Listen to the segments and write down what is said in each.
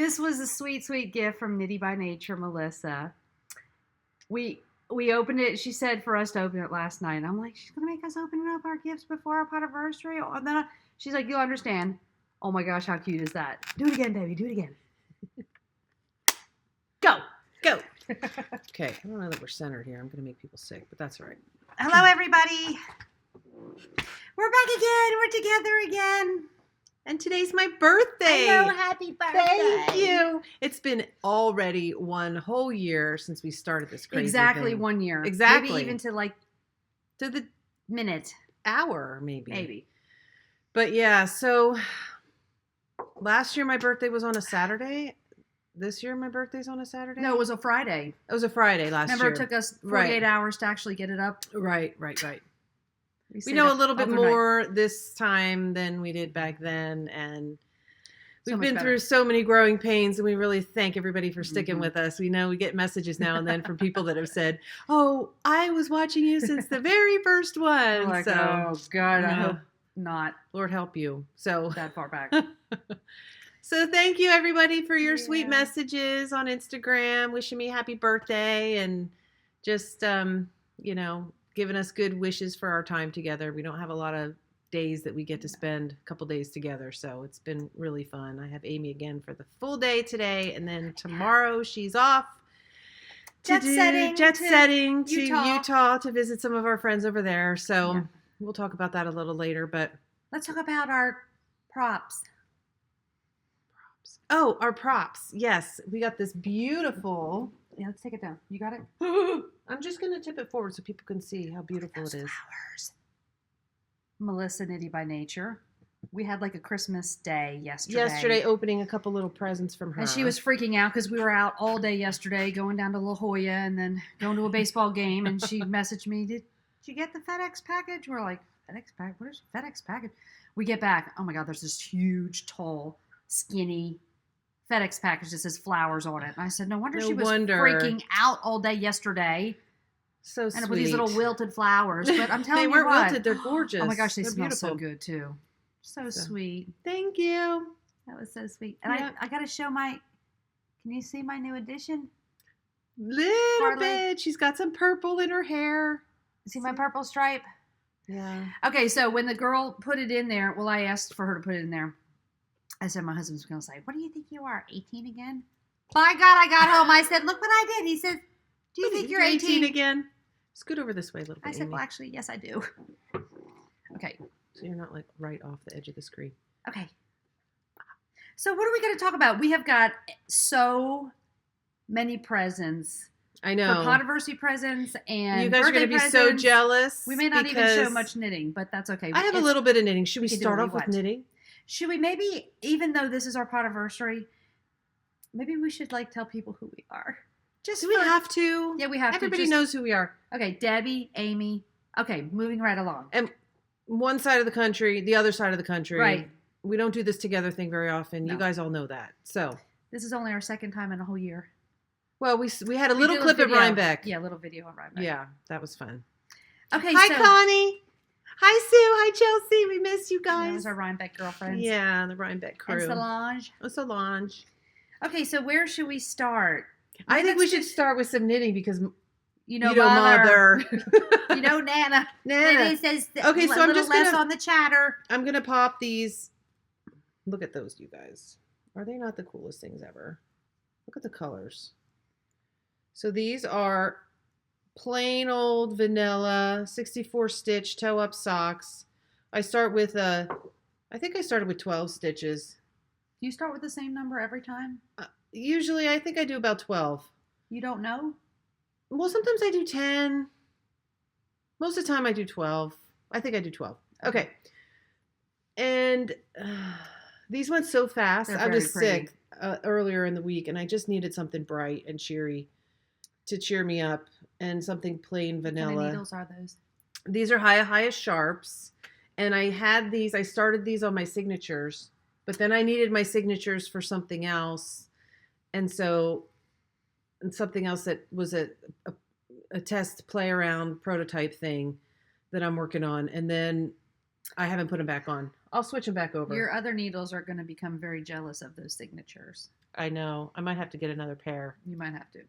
This was a sweet, sweet gift from Nitty by Nature, Melissa. We opened it. She said for us to open it last night. And I'm like, she's gonna make us open up our gifts before our Podiversary. And then she's like, you'll understand. Oh my gosh, how cute is that? Do it again, baby. Do it again. Go. Okay, I don't know that we're centered here. I'm gonna make people sick, but that's all right. Hello, everybody. We're back again. We're together again. And today's my birthday. Hello, happy birthday. Thank you. It's been already one whole year since we started this crazy Exactly thing. 1 year. Exactly. Maybe even to like To the minute. hour, maybe. Maybe. But yeah, so last year my birthday was on a Saturday. This year my birthday's on a Saturday? No, it was a Friday. It was a Friday last year. Remember, it took us 48 hours to actually get it up? Right. We stayed know a up little bit overnight. more this time than we did back then, and So we've much been better. through so many growing pains, and we really thank everybody for sticking with us. We know we get messages now and then from people that have said, "Oh, I was watching you since the very first one." Like, so, oh, God, I yeah. hope not Lord help you. So, that far back. so thank you everybody for your sweet Yeah. messages on Instagram, wishing me happy birthday, and just giving us good wishes for our time together. We don't have a lot of days that we get to spend a couple days together, so it's been really fun. I have Amy again for the full day today, and then tomorrow she's off Jet setting to Utah to visit some of our friends over there. So Yeah. we'll talk about that a little later. But Let's talk about our props. oh, our props. Yes, we got this beautiful. Yeah, let's take it down. You got it? I'm just gonna tip it forward so people can see how beautiful it is. Flowers. Melissa Nitty by Nature. We had like a Christmas day yesterday. Yesterday, opening a couple little presents from her. And she was freaking out because we were out all day yesterday, going down to La Jolla and then going to a baseball game. And she messaged me, "Did you get the FedEx package?" We're like, "FedEx package? What is FedEx package?" We get back. Oh my God, there's this huge, tall, skinny FedEx package that says flowers on it. And I said, no wonder she was freaking out all day yesterday. So sweet. And with these little wilted flowers. But I'm telling they you weren't what. wilted. They're gorgeous. Oh my gosh, they They're smell beautiful. so good too. So sweet. Thank you. That was so sweet. And Yeah. I got to show can you see my new addition? Little Hardly. bit. She's got some purple in her hair. See my purple stripe? Yeah. Okay, so when the girl put it in there, well, I asked for her to put it in there. I said, my husband's going to say, what do you think you are, 18 again? By God, I got home. I said, look what I did. He said, do you think you're 18? again? Scoot over this way a little bit. I said, Amy. well, actually, yes, I do. Okay. So you're not like right off the edge of the screen. Okay. So what are we going to talk about? We have got so many presents. I know. For Podiversary presents and you guys are birthday going to be so presents. jealous. We may not even show because much knitting, but that's okay. I have a little bit of knitting. Should we can do start what off we with want. knitting? Should we maybe, even though this is our Podiversary, maybe we should like tell people who we are. Do we have to? Yeah, we have Everybody to. knows who we are. Okay, Debbie, Amy. Okay, moving right along. And one side of the country, the other side of the country. Right. We don't do this together thing very often. No. You guys all know that. So, This is only our second time in a whole year. well, we had a We little did clip at video. Rhinebeck. Yeah, a little video on Rhinebeck. Yeah, that was fun. Okay, Hi, so Connie. Hi, Sue. Hi, Chelsea. We miss you that guys. was our Rhinebeck girlfriends. Yeah, the Rhinebeck crew. And Solange. Oh, Solange. Okay, so where should we start? I think we let's should start with some knitting because You know, mother. You know, Nana. Nana. Nana says Okay, so I'm little just less gonna- on the chatter. I'm going to pop these. Look at those, you guys. Are they not the coolest things ever? Look at the colors. So these are plain old vanilla 64 stitch toe up socks. I start with I think I started with 12 stitches. Do you start with the same number every time? Usually I think I do about 12. You don't know? Well, sometimes I do 10. Most of the time I do 12. I think I do 12. Okay. And these went so fast. They're I was very pretty. sick earlier in the week, and I just needed something bright and cheery to cheer me up, and something plain What kind vanilla. of needles are those? These are highest sharps, and I had these. I started these on my signatures, but then I needed my signatures for something else, and something else that was a test play around prototype thing that I'm working on, and then I haven't put them back on. I'll switch them back over. Your other needles are going to become very jealous of those signatures. I know. I might have to get another pair. You might have to.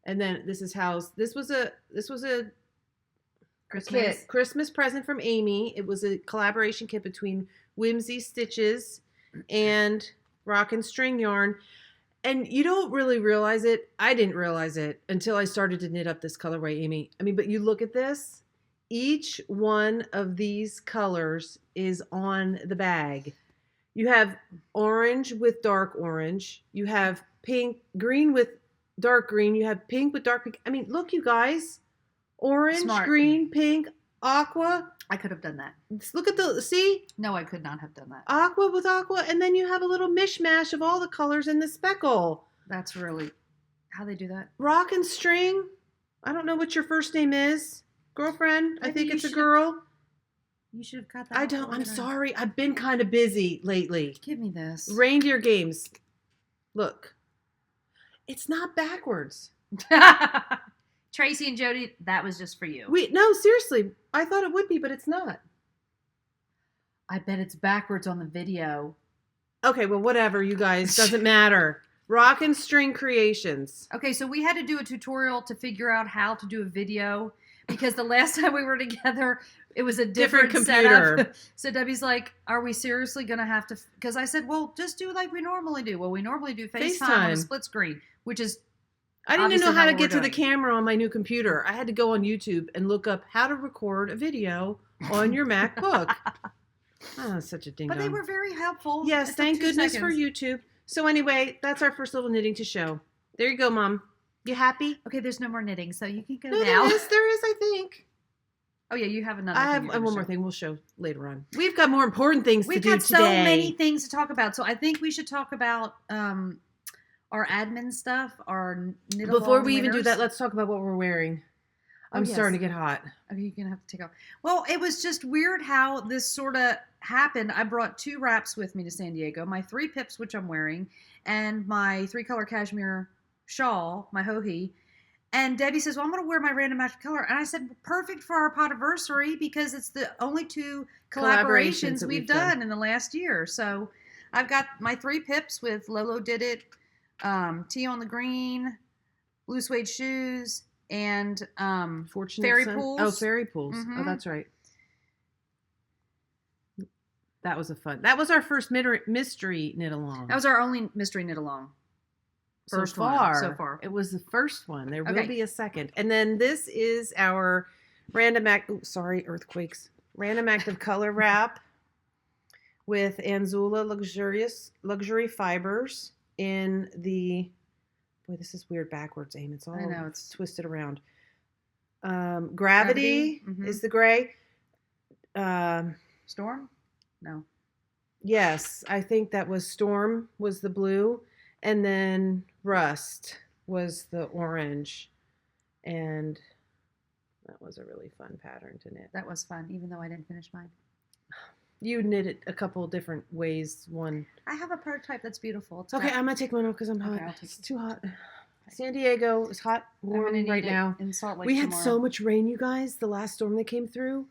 And then this is how this was a Christmas. Christmas present from Amy. It was a collaboration kit between Whimsy Stitches and Rock and String Yarn. And you don't really realize it. I didn't realize it until I started to knit up this colorway, Amy. I mean, but you look at this. Each one of these colors is on the bag. You have orange with dark orange. You have pink, green with dark green. You have pink with dark pink. I mean, look, you guys. Orange, Smart. green, pink, aqua. I could have done that. Look at the, see? No, I could not have done that. Aqua with aqua. And then you have a little mishmash of all the colors in the speckle. That's really how they do that. Rock and String. I don't know what your first name is. Girlfriend. I Maybe think you it's a should- girl. You should have got that. I don't. I'm organized. sorry. I've been kind of busy lately. Give me this. Reindeer games. Look. It's not backwards. Tracy and Jody, that was just for you. No, seriously. I thought it would be, but it's not. I bet it's backwards on the video. Okay, well, whatever, you guys. Doesn't matter. Rock and String Creations. Okay, so we had to do a tutorial to figure out how to do a video because the last time we were together, it was a different computer. setup. So Debbie's like, "Are we seriously gonna have to?" Because I said, "Well, just do like we normally do." Well, we normally do FaceTime on a FaceTime. split screen, which is I didn't even know obviously how not to what get we're to the doing. camera on my new computer. I had to go on YouTube and look up how to record a video on your MacBook. Oh, such a ding But they were very helpful. Yes, It took thank 2 goodness for seconds. YouTube. So anyway, that's our first little knitting to show. There you go, Mom. You happy? Okay, there's no more knitting, so you can go No, now. there is, I think. Oh yeah, you have another. I thing have you're one gonna more show. thing we'll show later on. We've got more important things We've to do got today. so many things to talk about, so I think we should talk about our admin stuff, our knit Before along we even do winners. that, let's talk about what we're wearing. Oh, I'm yes. starting to get hot. Okay, you're gonna have to take off. Well, it was just weird how this sort of happened. I brought 2 wraps with me to San Diego, my 3 pips, which I'm wearing, and my 3-color cashmere shawl, my hohi. And Debbie says, "Well, I'm going to wear my random match color." And I said, "Perfect for our Podiversary because it's the only 2 collaborations that we've we've done. done in the last year." So I've got my 3 pips with Lolo Did It, Tea on the Green, blue suede shoes, and Fortunate Fairy Son- pools. Oh, fairy pools. Oh, Mhm. that's right. That was that was our first mystery knit along. that was our only mystery knit along. First one, so far. It was the first one. There will Okay. be a second. And then this is our random act. Oh, sorry, earthquakes. Random active color wrap with Anzula luxury fibers in the. Boy, this is weird backwards, Aim. It's all I know, it's- twisted around. Gravity Gravity, mhm. is the gray. Storm? No. Yes, I think that was Storm was the blue, and then Rust was the orange, and that was a really fun pattern to knit. That was fun, even though I didn't finish mine. You knit it a couple different ways. One. I have a prototype that's beautiful. It's Okay, got- I'm gonna take mine off because I'm hot. Okay, I'll take It's it. too hot. San Diego is hot, I'm gonna warm need right it now. in Salt Lake We had tomorrow. so much rain, you guys. The last storm that came through.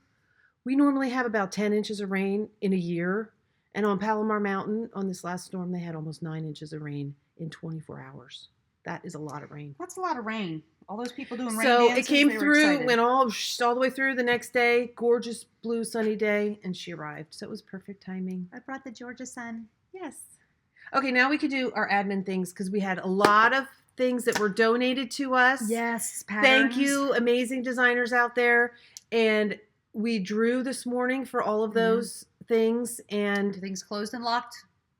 We normally have about 10 inches of rain in a year. And on Palomar Mountain, on this last storm, they had almost 9 inches of rain in 24 hours. That is a lot of rain. That's a lot of rain. All those people doing rain So dances, it came they were through, excited. went all the way through the next day. Gorgeous blue sunny day. And she arrived. So it was perfect timing. I brought the Georgia sun. Yes. Okay, now we could do our admin things because we had a lot of things that were donated to us. Yes, Thank patterns. you, amazing designers out there. And we drew this morning for all of those things, and Everything's closed and locked.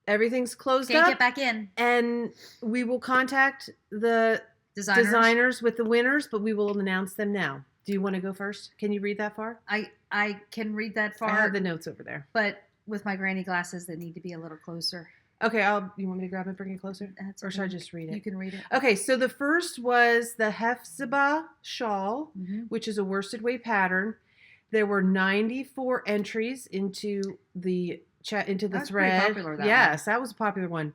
everything's closed Can't up. get back in. And we will contact the Designers. with the winners, but we will announce them now. Do you want to go first? Can you read that far? I can read that far, I have the notes over there. but with my granny glasses that need to be a little closer. Okay, you want me to grab it and bring it closer? That's Or okay. should I just read it? You can read it. Okay, so the first was the Hefzibah shawl, Mhm. which is a worsted weight pattern. There were 94 entries into the into the That's pretty thread. popular, that Yes, that was a popular one.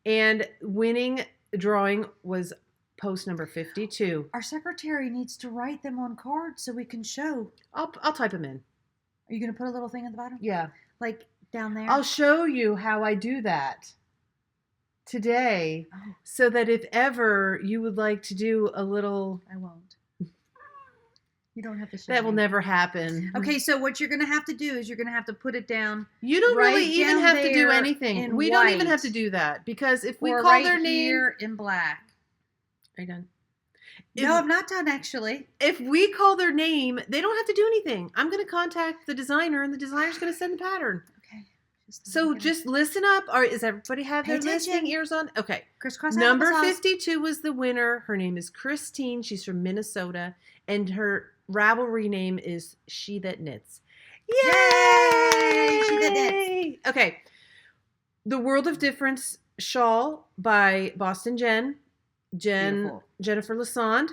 And winning drawing was post number 52. Our secretary needs to write them on cards so we can show. I'll type them in. Are you going to put a little thing at the bottom? Yeah. Like down there? I'll show you how I do that today, so that if ever you would like to do a little... I won't. You don't have to show That will me. never happen. Okay, so what you're going to have to do is you're going to have to put it down. You don't right really even down have to do there anything. in We don't even white. have to do that, because if we or call right their name... here in black. Are you done? No, I'm not done, actually. If we call their name, they don't have to do anything. I'm going to contact the designer, and the designer's going to send the pattern. Okay. So just listen up. Or is everybody have Pay their attention. listening ears on? Okay. Crisscross Number applesauce. 52 was the winner. Her name is Christine. She's from Minnesota. And her Ravelry name is She That Knits. Yay! She That Knits. Okay. The World of Difference shawl by Boston Beautiful. Jennifer Lassonde.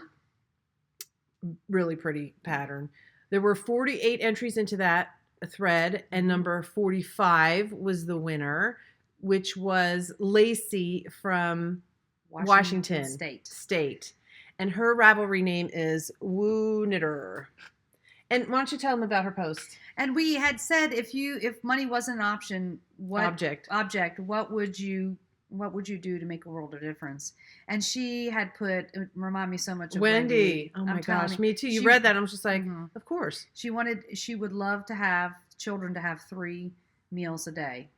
Really pretty pattern. There were 48 entries into that thread, and number 45 was the winner, which was Lacey from Washington State. And her Ravelry name is Woo Knitter. And why don't you tell them about her post? And we had said if money wasn't an option, what Object, what would you do to make a world of difference? And she had put, it reminded me so much of Wendy. Oh my I'm telling gosh, you. me too. You read that, I was just like, of course. She would love to have children to have 3 meals a day,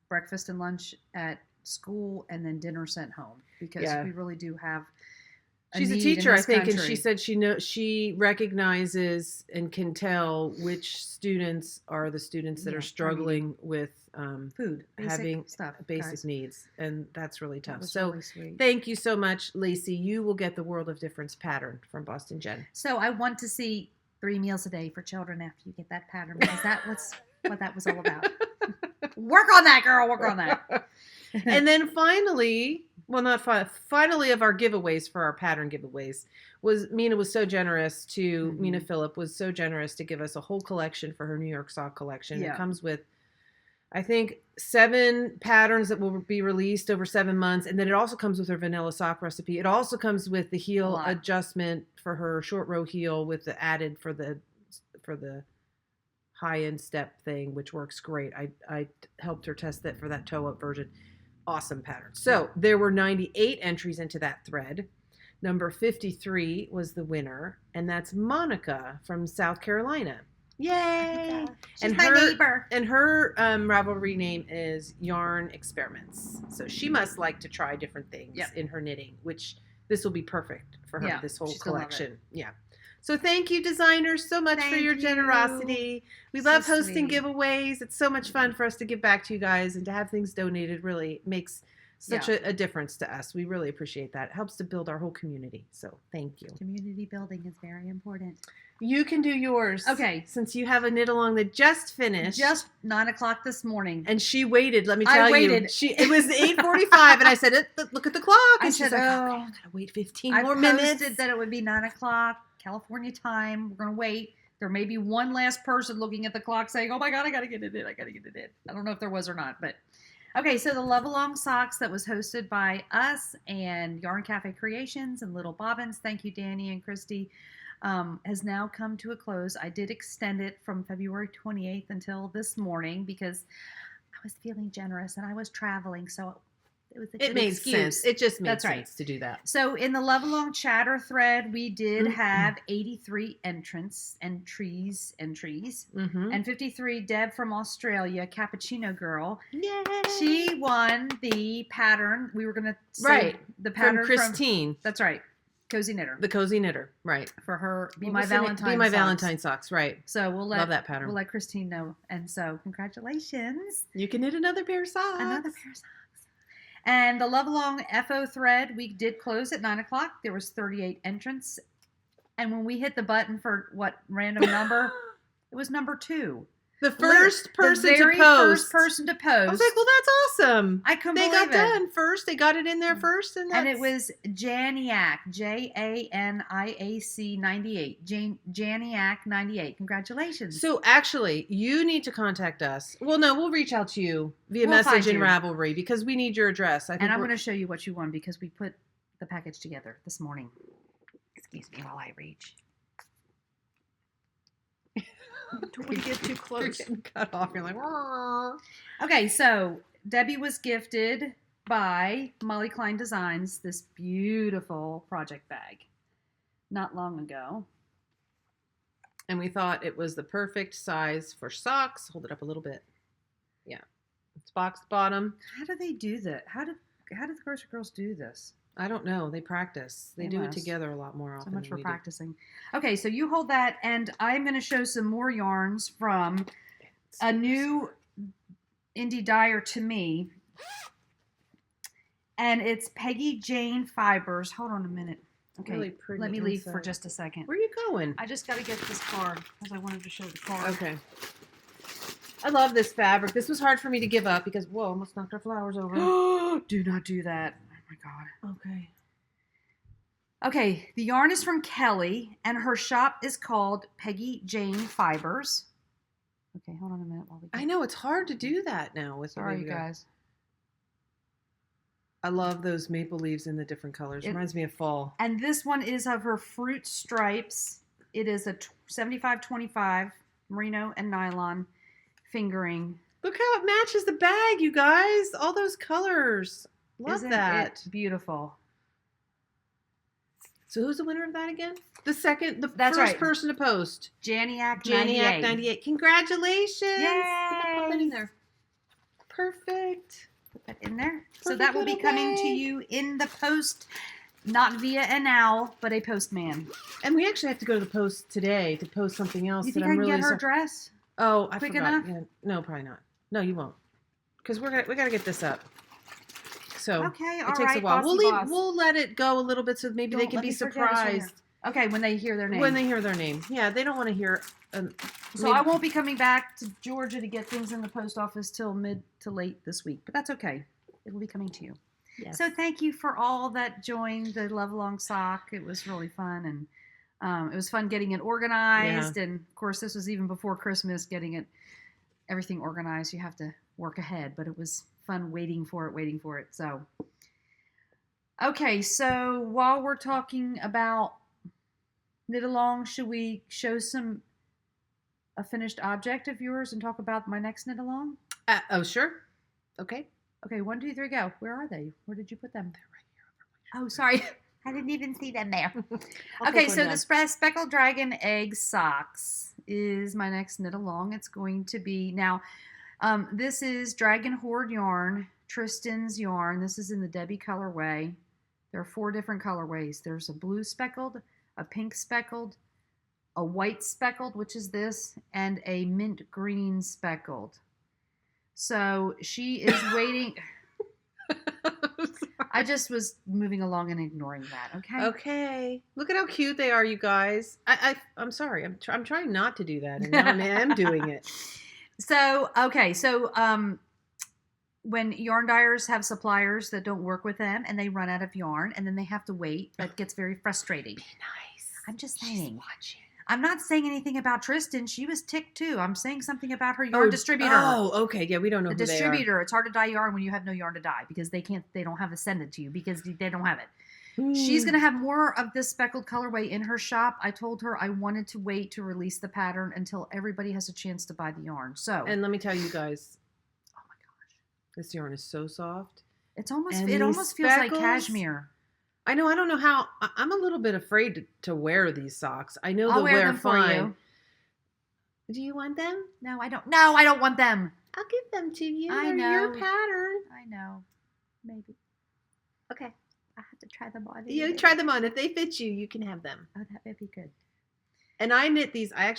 breakfast and lunch at school, and then dinner sent home, because we really do have She's a teacher, I think, and she said she recognizes and can tell which students are the students that are struggling with food, having stuff, basic needs, and that's really tough. That So really sweet. Thank you so much, Lacey. You will get the World of Difference pattern from Boston Jen. So I want to see 3 meals a day for children after you get that pattern, because that was what that was all about. Work on that, girl. Work on that. And then finally, finally of our giveaways for our pattern giveaways, Mina was so generous to, Mina Phillip was so generous to give us a whole collection for her New York sock collection. Yeah. It comes with, I think, 7 patterns that will be released over 7 months. And then it also comes with her vanilla sock recipe. It also comes with the heel adjustment for her short row heel, with the added for the high-end step thing, which works great. I helped her test that for that toe-up version. Awesome pattern. So there were 98 entries into that thread. Number 53 was the winner, and that's Monica from South Carolina. Yay! She's my neighbor. And her Ravelry name is Yarn Experiments. So she must like to try different things in her knitting, which this will be perfect for her, this whole collection. Yeah. So thank you, designers, so much for your generosity. We love hosting giveaways. It's so much fun for us to give back to you guys, and to have things donated really makes such a difference to us. We really appreciate that. It helps to build our whole community. So thank you. Community building is very important. You can do yours. Okay. Since you have a knit along that just finished. Just 9 o'clock this morning. And she waited, let me tell you. It was 8:45, and I said, look at the clock. And she's like, okay, I gotta wait 15 more minutes. I posted that it would be 9 o'clock California time. We're going to wait. There may be one last person looking at the clock saying, oh my God, I got to get it in. I got to get it in. I don't know if there was or not, but okay. So the Love Along Socks that was hosted by us and Yarn Cafe Creations and Little Bobbins. Thank you, Danny and Christy. Has now come to a close. I did extend it from February 28th until this morning, because I was feeling generous and I was traveling. So it made sense. It just made sense to do that. So in the Love Along Chatter thread, we did have 83 entries, and 53. Deb from Australia, Cappuccino Girl. Yay! She won the pattern. We were going to say the pattern from Christine. That's right. Cozy Knitter. The Cozy Knitter, right. For her Be My Valentine Valentine socks, right. So love that pattern. We'll let Christine know. And so congratulations. You can knit another pair of socks. Another pair of socks. And the Love Along FO thread, we did close at 9 o'clock. There was 38 entrants. And when we hit the button for what random number, it was number 2. The first person to post. First person to post. I was like, well, that's awesome. I couldn't believe it. They got done first. They got it in there first. And it was Janiac, Janiac 98. Janiac 98. Congratulations. So actually, you need to contact us. Well, no, we'll reach out to you via message in Ravelry, because we need your address. And I'm going to show you what you won, because we put the package together this morning. Excuse me while I reach. Don't want to get too close. You're getting cut off. You're like, "Aw." Okay, so Debbie was gifted by Molly Klein Designs this beautiful project bag not long ago. And we thought it was the perfect size for socks. Hold it up a little bit. Yeah. It's boxed bottom. How do they do that? How do the grocery girls do this? I don't know. They practice. They do it together a lot more often. So much than for we practicing. Okay, so you hold that, and I'm going to show some more yarns from a new indie dyer to me. And it's Peggy Jane Fibers. Hold on a minute. Okay, really pretty let me leave inside. for just a second. Where are you going? I just got to get this card because I wanted to show the card. Okay. I love this fabric. This was hard for me to give up because, whoa, almost knocked our flowers over. Do not do that. Oh my God. Okay. Okay, the yarn is from Kelly, and her shop is called Peggy Jane Fibers. Okay, hold on a minute while we. I know it's hard to do that now with. Sorry, you guys. I love those maple leaves in the different colors. Reminds me of fall. And this one is of her fruit stripes. It is a 75-25 merino and nylon fingering. Look how it matches the bag, you guys. All those colors. Love Isn't that. It beautiful. So who's the winner of that again? The That's first right. person to post. Janiac 98. Congratulations. Yay. Put that in there. Perfect. Put that in there. So Perfect that will be little coming to bag. you in the post, not via an owl, but a postman. And we actually have to go to the post today to post something else. You think that I I'm can really get her dress? Oh, I quick forgot. enough? Yeah. No, probably not. No, you won't. Because we got to get this up. So Okay, all it takes right, a while. bossy boss. We'll let it go a little bit so maybe they Don't can let be me forget it's on there. surprised Okay, when they hear their name. when they hear their name. Yeah, they don't want to hear. So I won't be coming back to Georgia to get things in the post office till mid to late this week, but that's okay. It will be coming to you. Yes. So thank you for all that joined the Love Along Sock. It was really fun, and it was fun getting it organized. Yeah. And of course, this was even before Christmas, getting everything organized. You have to work ahead, but it was fun waiting for it. So, okay, so while we're talking about knit along, should we show a finished object of yours and talk about my next knit along? Oh, sure. Okay. Okay, 1, 2, 3, go. Where are they? Where did you put them? They're right here. Oh, sorry. I didn't even see them there. I'll Okay, take so one the down. Speckled Dragon Egg Socks is my next knit along. It's going to be, now, this is Dragon Horde yarn, Tristan's yarn. This is in the Debbie colorway. There are 4 different colorways. There's a blue speckled, a pink speckled, a white speckled, which is this, and a mint green speckled. So she is waiting. I just was moving along and ignoring that. Okay. Okay. Look at how cute they are, you guys. I'm sorry. I'm trying not to do that, and now I am doing it. So okay. So when yarn dyers have suppliers that don't work with them and they run out of yarn and then they have to wait, that gets very frustrating. Be nice. I'm just saying. She's watching. I'm not saying anything about Tristan. She was ticked too. I'm saying something about her yarn distributor. Oh, okay. Yeah, we don't know The who they are. distributor. It's hard to dye yarn when you have no yarn to dye because they don't have it send it to you because they don't have it. She's going to have more of this speckled colorway in her shop. I told her I wanted to wait to release the pattern until everybody has a chance to buy the yarn. So, And let me tell you guys, oh my gosh, this yarn is so soft. it almost And feels these like speckles? cashmere. I know. I don't know how. I'm a little bit afraid to wear these socks. I know I'll they'll wear wear them for fine. you. Do you want them? No, I don't. No, I don't want them. I'll give them to you. I They're know. your pattern. I know. Maybe. Okay. I have to try them on. You try them on. If they fit you, you can have them. Oh, that would be good. And I knit these. I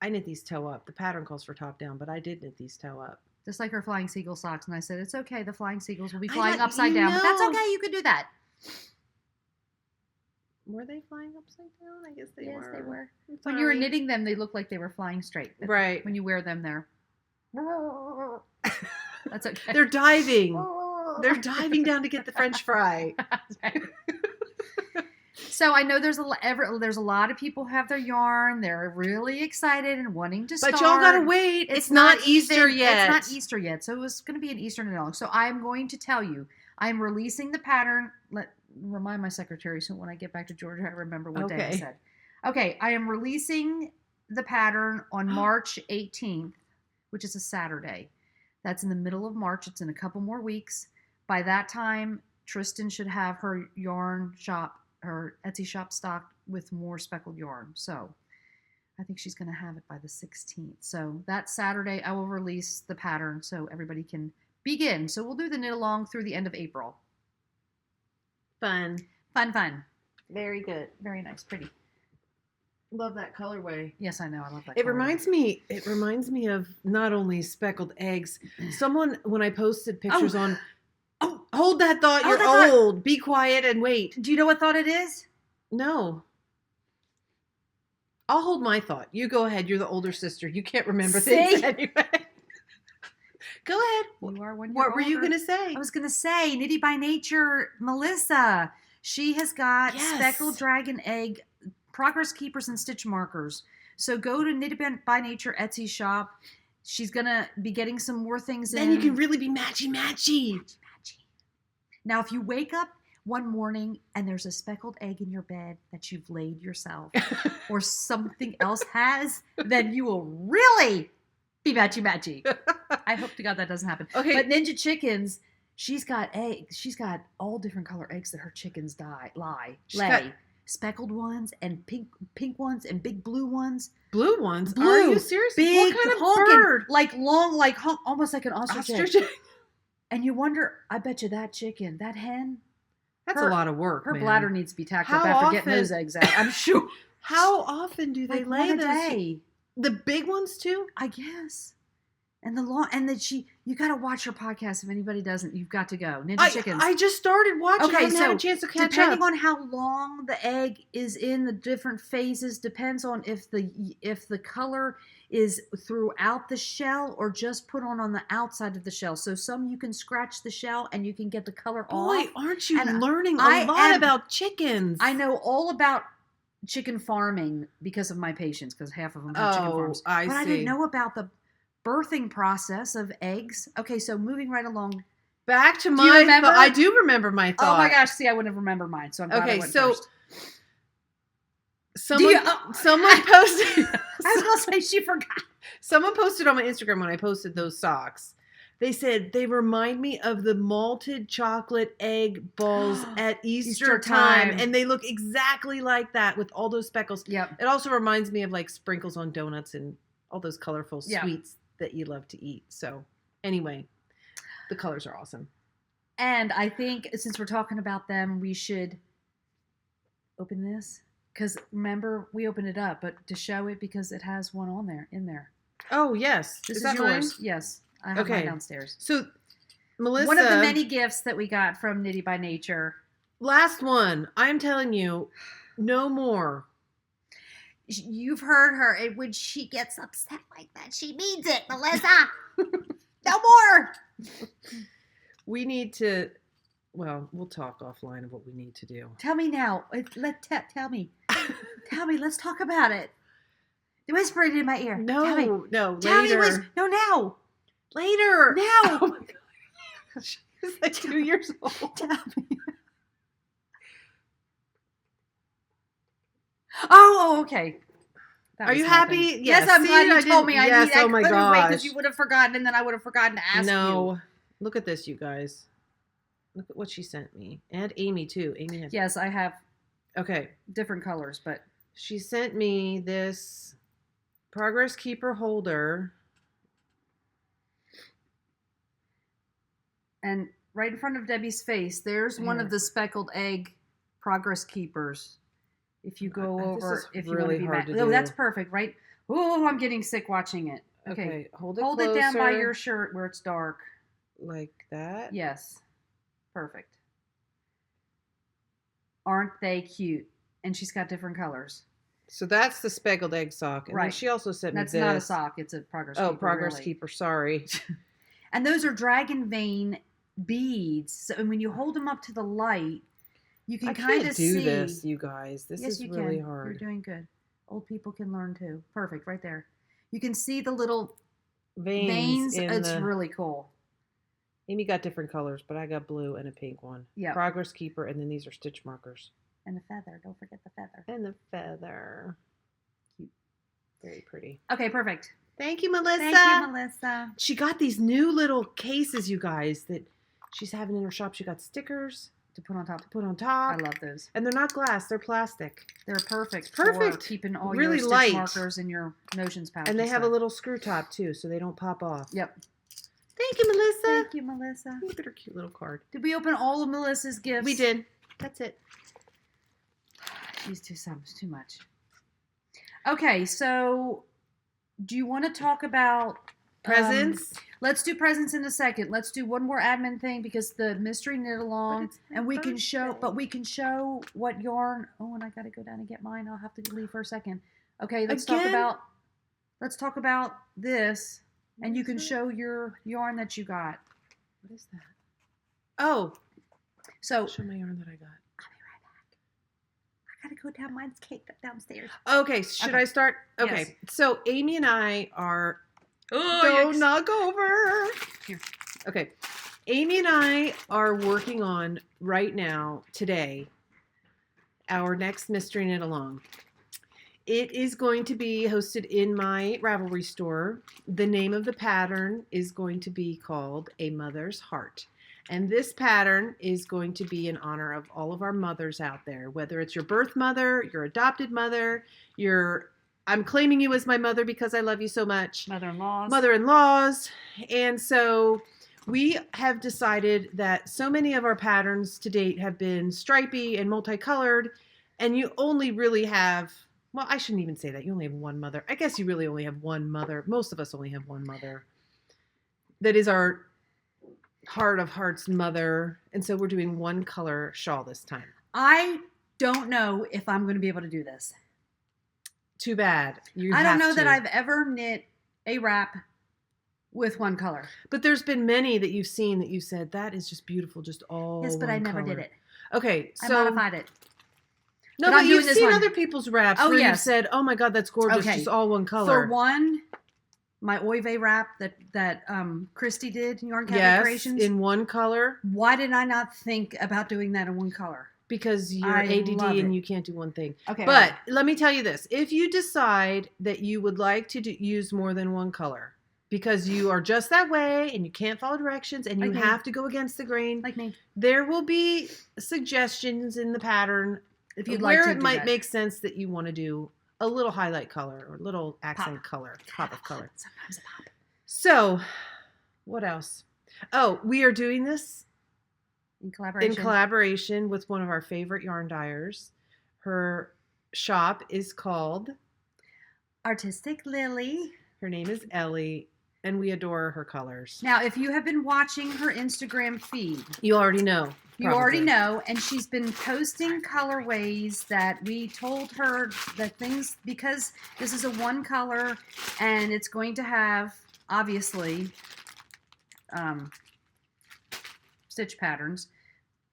knit these toe up. The pattern calls for top down, but I did knit these toe up. Just like her flying seagull socks. And I said, it's okay. The flying seagulls will be I flying let upside you down. But that's know. okay. You can do that. Were they flying upside down? I guess they Yes, were. they were. It's When all you were right. knitting them, they looked like they were flying straight. But Right. when you wear them, that's okay. They're diving. They're diving down to get the French fry. So I know there's a lot of people who have their yarn. They're really excited and wanting to start. But y'all gotta wait. It's not Easter yet. It's not Easter yet. So it was going to be an Easter knit along. So I'm going to tell you, I'm releasing the pattern. Remind my secretary so when I get back to Georgia, I remember what day I Okay. said. Okay, I am releasing the pattern on March 18th, which is a Saturday. That's in the middle of March. It's in a couple more weeks. By that time, Tristan should have her yarn shop, her Etsy shop stocked with more speckled yarn. So I think she's going to have it by the 16th. So that Saturday, I will release the pattern so everybody can begin. So we'll do the knit along through the end of April. Fun. Fun. Very good. Very nice. Pretty. Love that colorway. Yes, I know. I love that. It colorway. reminds me of not only speckled eggs. Someone, when I posted pictures on, hold that thought. You're old. Be quiet and wait. Do you know what thought it is? No. I'll hold my thought. You go ahead. You're the older sister. You can't remember things anyway. Go ahead. You are one. What were you going to say? I was going to say Nitty by Nature, Melissa. She has got speckled dragon egg progress keepers and stitch markers. So go to Nitty by Nature Etsy shop. She's going to be getting some more things in. Then you can really be matchy. Now, if you wake up one morning and there's a speckled egg in your bed that you've laid yourself or something else has, then you will really be matchy. I hope to God that doesn't happen. Okay. But Ninja Chickens, she's got eggs. She's got all different color eggs that her chickens lay. Speckled ones and pink ones and big blue ones. Blue ones? Blue. Are you serious? Big, what kind of honking, bird? like long, like almost like an ostrich. Egg. And you wonder, I bet you that chicken, that hen. That's a lot of work. Her man. bladder needs to be tacked up after getting those eggs out. I'm sure. How often do they lay one a those? day. The big ones too? I guess. And you got to watch her podcast. If anybody doesn't, you've got to go. Ninja Chickens. I just started watching. Okay, I haven't so had a chance to catch depending up. on how long the egg is in the different phases, depends on if the color is throughout the shell or just put on the outside of the shell. So some you can scratch the shell and you can get the color off. Boy, aren't you And learning a lot about chickens? I know all about chicken farming because of my patients, because half of them have chicken farms. I but see. I didn't know about the birthing process of eggs. Okay, so moving right along. Back to Do you my remember? I do remember my thought. Oh my gosh, see, I wouldn't have remembered mine, so I'm glad I went first. Someone posted. I was going to say she forgot. Someone posted on my Instagram when I posted those socks. They said they remind me of the malted chocolate egg balls at Easter time. And they look exactly like that with all those speckles. Yep. It also reminds me of like sprinkles on donuts and all those colorful sweets that you love to eat. So anyway, the colors are awesome. And I think since we're talking about them, we should open this. Because remember, we opened it up, but to show it because it has one in there. Oh, yes. This is that yours. mine? Yes. I have mine downstairs. So, Melissa. One of the many gifts that we got from Nitty by Nature. Last one. I'm telling you, no more. You've heard her. And when she gets upset like that, she means it, Melissa. No more. We need to, well, we'll talk offline of what we need to do. Tell me now. Tell me. Tell me. Let's talk about it. Whisper it in my ear. No, no, Tell later. me. No, now. Later. Now. Oh my gosh. She's like 2 years old. Tell me. Oh, okay. Are you happy? Yes, I'm glad you told me. Yes, I oh my couldn't wait gosh. because you would have forgotten, and then I would have forgotten to ask you. No. Look at this, you guys. Look at what she sent me. And Amy, too. Amy has. Yes, I have Okay. different colors, but. She sent me this Progress Keeper holder. And right in front of Debbie's face, there's one Here. of the speckled egg Progress Keepers. If you go This over, is if you really want to be hard mad. to Oh, do. that's perfect, right? Oh, I'm getting sick watching it. Okay. Hold it Hold it down by closer, your shirt where it's dark. like that. Yes. Perfect. Aren't they cute? And she's got different colors. So that's the speckled egg sock. And then Right. she also sent me That's this. not a sock. It's a Progress Keeper. Oh, Progress really. Keeper. Sorry. And those are dragon vein beads. So and when you hold them up to the light, you can I kind can't of do see. this, you guys. This Yes, is you really can. hard. You're doing good. Old people can learn too. Perfect, right there. You can see the little veins. in It's the... really cool. Amy got different colors, but I got blue and a pink one. Yeah. Progress Keeper, and then these are stitch markers. And the feather. Don't forget the feather. And the feather. Cute. Very pretty. Okay, perfect. Thank you, Melissa. Thank you, Melissa. She got these new little cases, you guys, that she's having in her shop. She got stickers To put on top. to put on top. I love those. And they're not glass, they're plastic. They're perfect. Perfect. For keeping all Really your light. stitch markers and your notions pouch. And they have a stuff. little screw top too, so they don't pop off. Yep. Thank you, Melissa. Thank you, Melissa. Look at her cute little card. Did we open all of Melissa's gifts? We did. That's it. She's too much. Okay, so do you want to talk about Presents. Let's do presents in a second. Let's do one more admin thing because the mystery knit along, and we can show. But we can show what yarn. Oh, and I got to go down and get mine. I'll have to leave for a second. Okay, let's talk about this, and you can show your yarn that you got. What is that? Oh, So show my yarn that I got. I'll be right back. I gotta go down. Mine's caked up downstairs. Okay, should Okay. I start? Okay, Yes. so Amy and I are. Oh, Don't knock over. Here. Okay, Amy and I are working on right now, today, our next Mystery Knit Along. It is going to be hosted in my Ravelry store. The name of the pattern is going to be called A Mother's Heart. And this pattern is going to be in honor of all of our mothers out there, whether it's your birth mother, your adopted mother, I'm claiming you as my mother because I love you so much. Mother-in-laws. And so we have decided that so many of our patterns to date have been stripy and multicolored, and you only really have, well, I shouldn't even say that. You only have one mother. I guess you really only have one mother. Most of us only have one mother. That is our heart of hearts mother. And so we're doing one color shawl this time. I don't know if I'm going to be able to do this. Too bad. I don't know that I've ever knit a wrap with one color. But there's been many that you've seen that you said, that is just beautiful, just all Yes, but I one never color. did it. Okay, I so modified it. no, But but I'm doing you've this seen one. other people's wraps Oh, where you've yes. said, "Oh my God, that's gorgeous, Okay. just all one color." For one, my Oive wrap that Christy did in Yarn Cafe Yes, Creations. in one color, Why did I not think about doing that in one color? because you're I ADD love and it. you can't do one thing. Okay, But let me tell you this: if you decide that you would like to use more than one color, because you are just that way and you can't follow directions and you Like me. have to go against the grain, like me, there will be suggestions in the pattern if you'd like where to it do might that. make sense that you want to do a little highlight color or a little accent color, pop of color. Sometimes a pop. So, what else? Oh, we are doing this In collaboration. with one of our favorite yarn dyers. Her shop is called, Artistic Lily. her name is Ellie, and we adore her colors. Now, if you have been watching her Instagram feed, You already know. you already probably. know, and she's been posting colorways that we told her that things, because this is a one color and it's going to have, obviously, stitch patterns.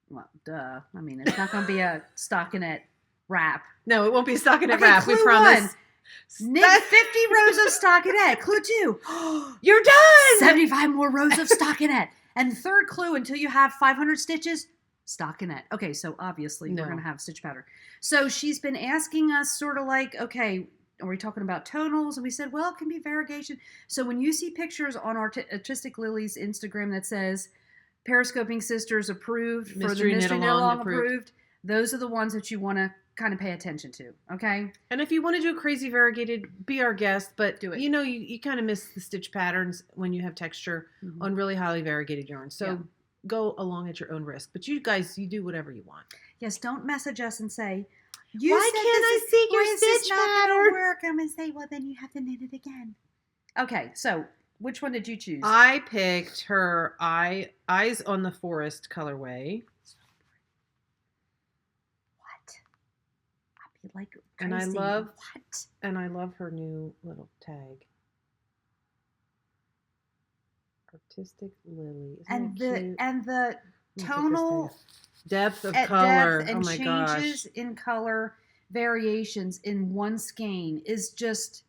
Well, duh. I mean, it's not going to be a stockinette wrap. No, it won't be a stockinette Okay, wrap. We clue promise. one. Knit 50 rows of stockinette. Clue 2. You're done. 75 more rows of stockinette. And third clue, until you have 500 stitches, stockinette. Okay, so obviously No. we're going to have stitch pattern. So she's been asking us sort of like, okay, are we talking about tonals? And we said, well, it can be variegation. So when you see pictures on Artistic Lily's Instagram that says Periscoping Sisters approved for the Mystery Knit Mystery Knit Along Along approved. approved, those are the ones that you want to kind of pay attention to, okay? And if you want to do a crazy variegated, be our guest. But Do it. you know, you kind of miss the stitch patterns when you have texture Mhm. on really highly variegated yarn. So Yeah. go along at your own risk. But you guys, you do whatever you want. Yes, don't message us and say, Why can't I see your why is this stitch not gonna pattern? work? I'm going to say, well, then you have to knit it again. Okay, so which one did you choose? I picked her Eyes on the Forest colorway. What? I'd be like And I crazy. love- What? And I love her new little tag. Artistic Lily. Isn't And that the cute? and the Let me take this tonal tag. Depth of at color. depth and Oh my changes gosh. in color variations in one skein is just,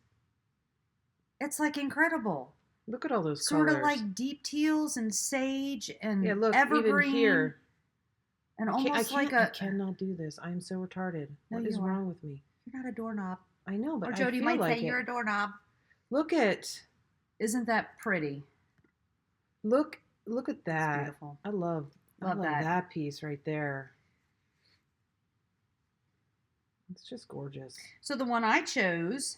it's like incredible. Look at all those Sort colors. of like deep teals and sage and Yeah, look, evergreen even here. and I almost like I a. cannot do this. I am so retarded. No, What is you are. wrong with me? You're not a doorknob. I know, but Or I Jody feel might like say it. you're a doorknob. Look at Isn't that pretty? look at It's that. beautiful. I love that. that piece right there. It's just gorgeous. So the one I chose,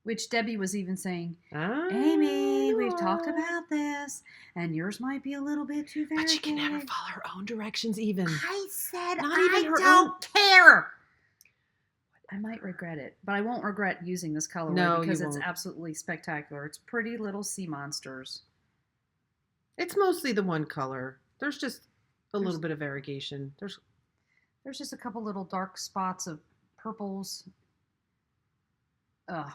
which Debbie was even saying, Ah, Amy, we've talked about this, and yours might be a little bit too but she can never variegated. follow her own directions even. I said Not even her don't care. I might regret it, but I won't regret using this colorway No, because you it's won't. absolutely spectacular. It's pretty little sea monsters. It's mostly the one color. There's just a little bit of variegation. There's just a couple little dark spots of purples. Ugh.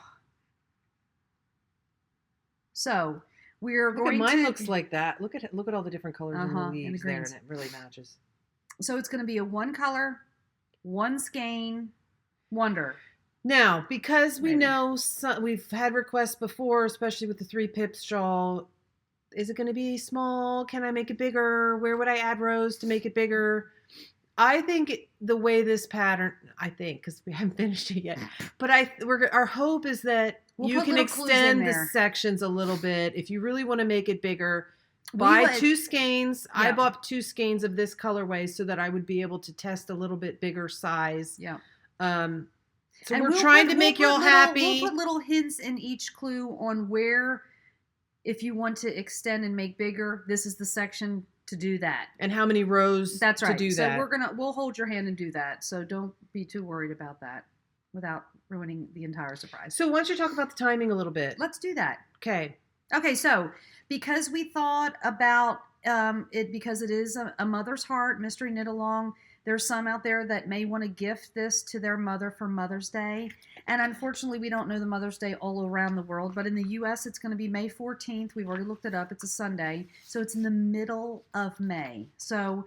So we're Look going at mine to. looks like that. Look at all the different colors in the And leaves the there, greens. and it really matches. So it's going to be a one color, one skein wonder. Now, because we Maybe. know we've had requests before, especially with the 3 pips shawl. Is it going to be small? Can I make it bigger? Where would I add rows to make it bigger? I think the way this pattern, because we haven't finished it yet, but our hope is that We'll you put can little clues in extend the there. sections a little bit. If you really want to make it bigger, buy 2 skeins. Yeah. I bought 2 skeins of this colorway so that I would be able to test a little bit bigger size. Yeah. So And we're trying to make y'all happy. We'll put little hints in each clue on where, if you want to extend and make bigger, this is the section to do that. And how many rows That's right. to do that. So we'll hold your hand and do that. So don't be too worried about that without ruining the entire surprise. So why don't you talk about the timing a little bit? Let's do that. Okay. Okay, so because we thought about it, because it is a mother's heart mystery knit along, there's some out there that may want to gift this to their mother for Mother's Day. And unfortunately, we don't know the Mother's Day all around the world. But in the U.S., it's going to be May 14th. We've already looked it up. It's a Sunday. So it's in the middle of May. So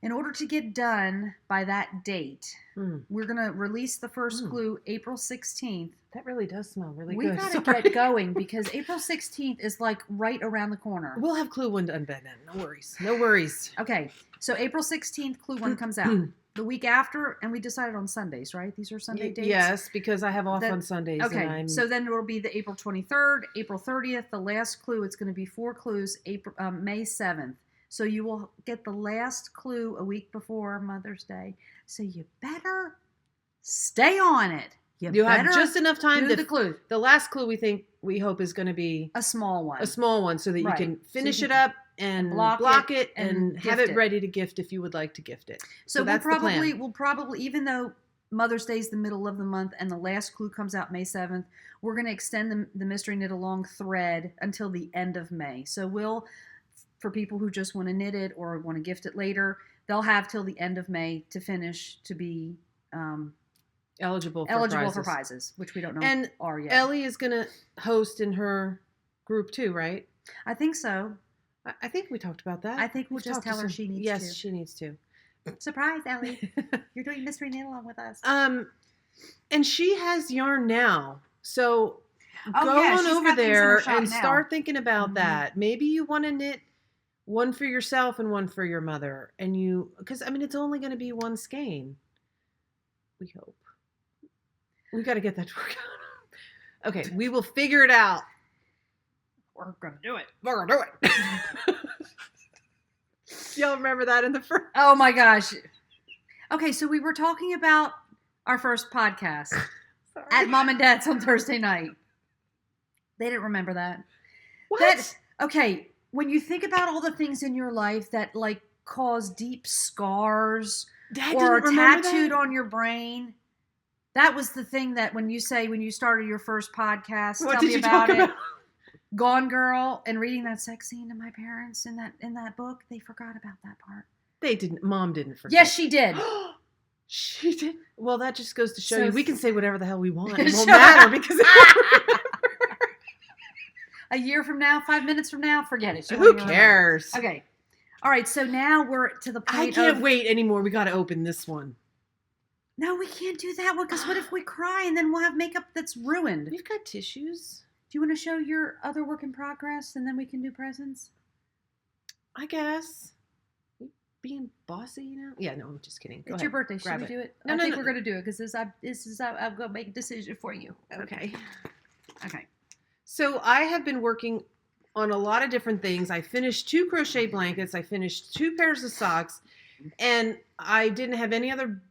in order to get done by that date, we're going to release the first clue April 16th. That really does smell really We good. got to get going because April 16th is like right around the corner. We'll have clue 1 done by then. No worries. No worries. Okay, so April 16th, clue 1 comes out. The week after, and we decided on Sundays, right? These are Sunday dates? Yes, because I have off on Sundays. Okay, so then it will be the April 23rd, April 30th, the last clue. It's going to be 4 clues, May 7th. So you will get the last clue a week before Mother's Day. So you better stay on it. You have just enough time to the clue. The last clue we hope is going to be a small one. A small one so that you can finish it up and block it and have it ready to gift if you would like to gift it. So that's the plan. We'll probably, even though Mother's Day is the middle of the month and the last clue comes out May 7th, we're going to extend the mystery knit along thread until the end of May. So for people who just want to knit it or want to gift it later, they'll have till the end of May to finish to be eligible for prizes, which we don't know and are yet. Ellie is going to host in her group too, right? I think so. I think we talked about that. I think we'll just tell her she needs to. Yes, she needs to. Surprise, Ellie. You're doing mystery knit along with us. And she has yarn now. So go on she's over got things in her there shop and now. Start thinking about that. Maybe you want to knit one for yourself and one for your mother. And because it's only going to be 1 skein. We hope. We got to get that to work out. Okay, we will figure it out. We're going to do it. We're going to do it. Y'all remember that in the first? Oh my gosh. Okay, so we were talking about our first podcast at Mom and Dad's on Thursday night. They didn't remember that. What? Okay, when you think about all the things in your life that cause deep scars Dad or are didn't remember tattooed that? on your brain, that was the thing that when you started your first podcast, What tell did me you about talk it. about? Gone Girl and reading that sex scene to my parents in that book, they forgot about that part. They didn't. Mom didn't forget. Yes, she did. She did. Well, that just goes to show So you we can say whatever the hell we want. It won't Shut matter up. because A year from now, 5 minutes from now, forget it. She who won't even remember. cares? Okay. All right. So now we're to the point I can't wait anymore. We got to open this one. No, we can't do that one because what if we cry and then we'll have makeup that's ruined? We've got tissues. Do you want to show your other work in progress and then we can do presents? I guess. being bossy now? Yeah, no, I'm just kidding. Go It's ahead. your birthday. Should Grab we it. do it? No, I no, think no. we're gonna do it because I'm gonna make a decision for you. Okay. Okay. So I have been working on a lot of different things. I finished 2 crochet blankets. I finished 2 pairs of socks, and I didn't have any other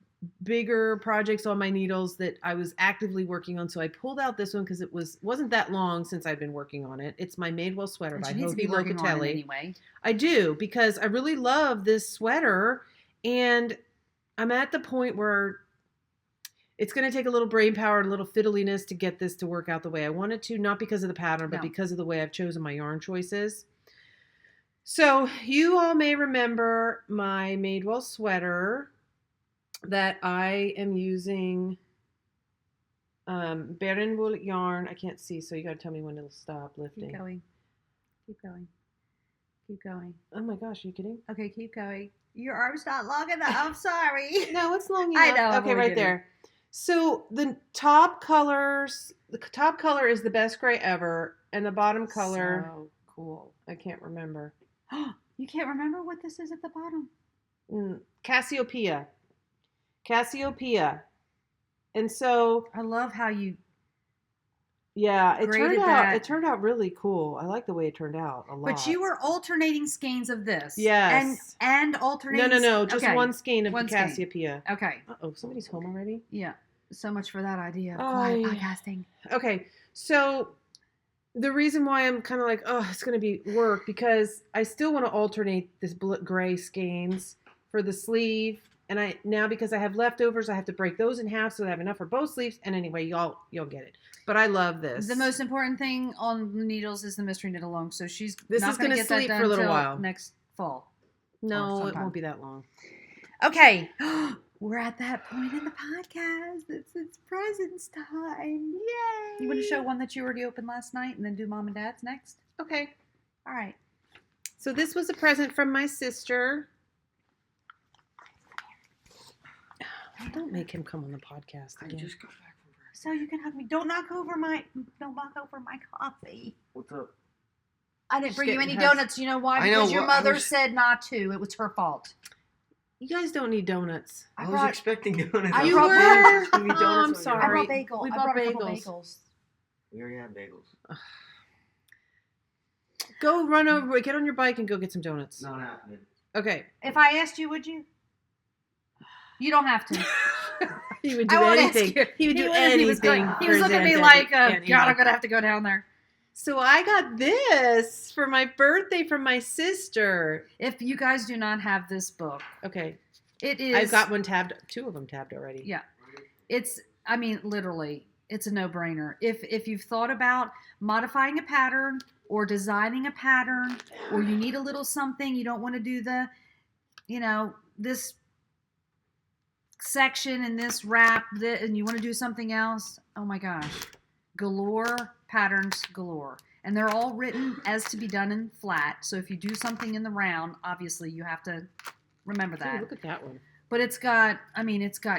bigger projects on my needles that I was actively working on. So I pulled out this one because it wasn't that long since I've been working on it. It's my Madewell sweater And by she needs to be Hoagie working on it Locatelli. anyway. I do, because I really love this sweater, and I'm at the point where it's going to take a little brain power, a little fiddliness to get this to work out the way I want it to, not because of the pattern, but No. because of the way I've chosen my yarn choices. So you all may remember my Madewell sweater that I am using Baron wool yarn. I can't see, so you got to tell me when it'll stop lifting. Keep going. Keep going. Keep going. Oh my gosh, are you kidding? Okay, keep going. Your arm's not long enough. I'm sorry. No, it's long enough. I know, I'm Okay, only right kidding. there. So the top color is the best gray ever, and the bottom color, So cool. I can't remember. You can't remember what this is at the bottom? Cassiopeia. And so, I love how you. yeah, Graded that. it turned out really cool. I like the way it turned out a lot. But you were alternating skeins of this. Yes. And alternating. No, just okay. one skein of One the skein. Cassiopeia. Okay. Uh-oh, somebody's home already? Yeah. So much for that idea of Oh, quiet yeah. podcasting. Okay, so the reason why I'm kind of like, oh, it's going to be work, because I still want to alternate this gray skeins for the sleeve. And because I have leftovers, I have to break those in half so that I have enough for both sleeves. And anyway, y'all get it. But I love this. The most important thing on the needles is the mystery knit along. So she's This not is going to gonna get that sleep done for a little till while. next fall. No, it sometime. won't be that long. Okay. We're at that point in the podcast. It's presents time. Yay! You want to show one that you already opened last night and then do mom and dad's next? Okay. All right. So this was a present from my sister. Don't make him come on the podcast I again. just got back from work. So you can hug me. Don't knock over my coffee. What's up? I didn't Just bring you getting any hugs. donuts. You know why? I know, Because your what- I mother was- said not to. It was her fault. You guys don't need donuts. I was expecting donuts. I was brought- like, You "There's gonna be were? donuts Oh, I'm on your sorry. I way." brought bagel. We I bought brought a couple bagels. bagels. We already had bagels. Go run over, get on your bike and go get some donuts. Not happening. Okay. If I asked you, would you? You don't have to. He would do I won't anything. ask you. He would do He was anything. going- He was for looking at me Xanthi. like, Can't God, I'm even. going to have to go down there. So I got this for my birthday from my sister. If you guys do not have this book, Okay. it is. I've got one tabbed, 2 of them tabbed already. Yeah. It's, I mean, literally, it's a no-brainer. If you've thought about modifying a pattern or designing a pattern, or you need a little something, you don't want to do the, this section and this wrap, and you want to do something else, oh my gosh. Galore patterns galore. And they're all written as to be done in flat. So if you do something in the round, obviously you have to remember Ooh, that. look at that one. But it's got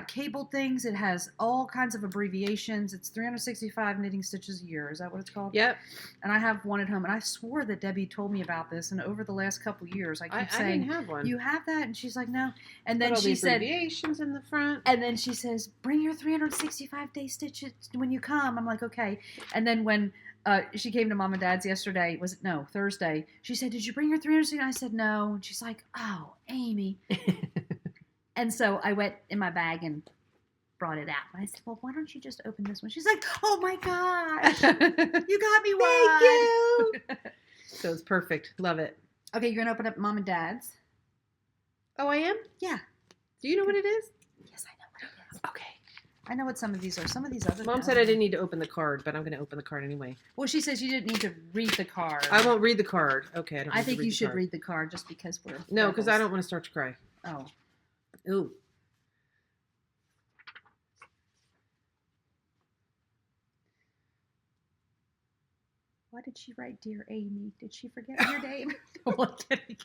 cable things. It has all kinds of abbreviations. It's 365 knitting stitches a year. Is that what it's called? Yep. And I have one at home. And I swore that Debbie told me about this. And over the last couple years, I keep I saying, didn't have one. you have that? And she's like, no. And Got then all she the said, abbreviations in the front. and then she says, bring your 365-day stitches when you come. I'm like, okay. And then when she came to Mom and Dad's yesterday, Thursday, she said, did you bring your 360? I said, no. And she's like, oh, Amy. And so I went in my bag and brought it out. And I said, well, why don't you just open this one? She's like, oh my gosh, you got me one. Thank you. So it's perfect. Love it. Okay, you're going to open up Mom and Dad's. Oh, I am? Yeah. Do you know what it is? Yes, I know what it is. Okay. I know what some of these are. Some of these other Mom said I didn't need to open the card, but I'm going to open the card anyway. Well, she says you didn't need to read the card. I won't read the card. Okay. I think you should read the card just because we're... No, because I rebels. don't want to start to cry. Oh. Ooh. Why did she write Dear Amy? Did she forget your name? No, I'm kidding.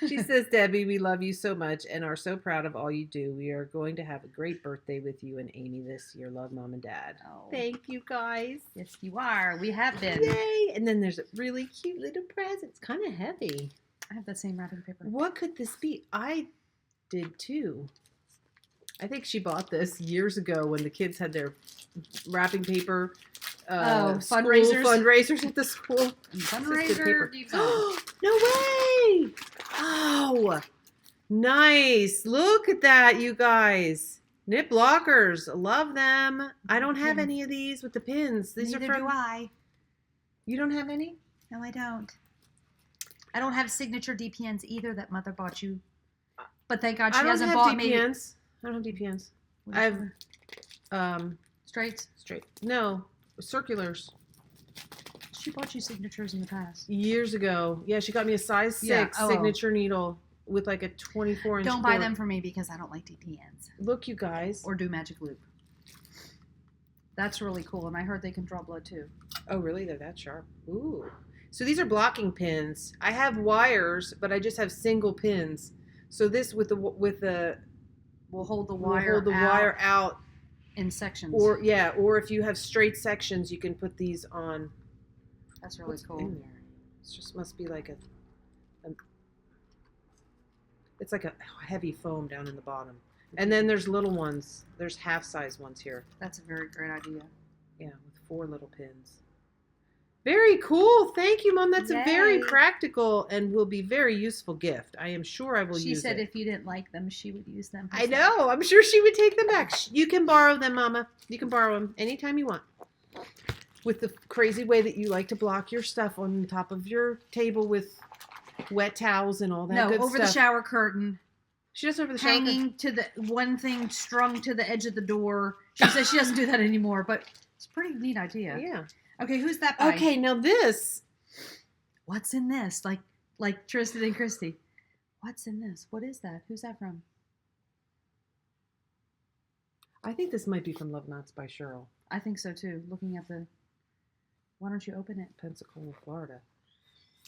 She says, Debbie, we love you so much and are so proud of all you do. We are going to have a great birthday with you and Amy this year. Love, Mom and Dad. Oh. Thank you, guys. Yes, you are. We have been. Yay. And then there's a really cute little present. It's kind of heavy. I have that same wrapping paper. What could this be? I did too. I think she bought this years ago when the kids had their wrapping paper school fundraisers at the school. Fundraiser. No way! Oh, nice. Look at that, you guys. Nip blockers. Love them. I don't have any of these with the pins. These Neither are from... do I. You don't have any? No, I don't. I don't have signature DPNs either that Mother bought you. But thank God she hasn't bought me. I don't have DPNs. I have straights. Straight. No, circulars. She bought you signatures in the past. Years ago. Yeah, she got me a size 6 signature needle with like a 24-inch Don't buy them for me because I don't like DPNs. Look, you guys. Or do magic loop. That's really cool, and I heard they can draw blood too. Oh, really? They're that sharp. Ooh. So these are blocking pins. I have wires, but I just have single pins. So this with the we'll hold the wire out in sections. Or if you have straight sections, you can put these on. That's really cool. In there? It just must be like it's like a heavy foam down in the bottom. And then there's little ones. There's half-size ones here. That's a very great idea. Yeah, with 4 little pins. Very cool. Thank you, Mom. That's a very practical and will be very useful gift. I am sure I will use it. She said if you didn't like them, she would use them I herself. know. I'm sure she would take them back. You can borrow them, Mama. You can borrow them anytime you want. With the crazy way that you like to block your stuff on top of your table with wet towels and all that good stuff. No, over the shower curtain. She does over the shower curtain. Hanging to the one thing strung to the edge of the door. She says she doesn't do that anymore, but it's a pretty neat idea. Yeah. Okay, who's that by? Okay, now this. What's in this? Like Tristan and Christy. What's in this? What is that? Who's that from? I think this might be from Love Knots by Cheryl. I think so too. Looking at the... Why don't you open it? Pensacola, Florida.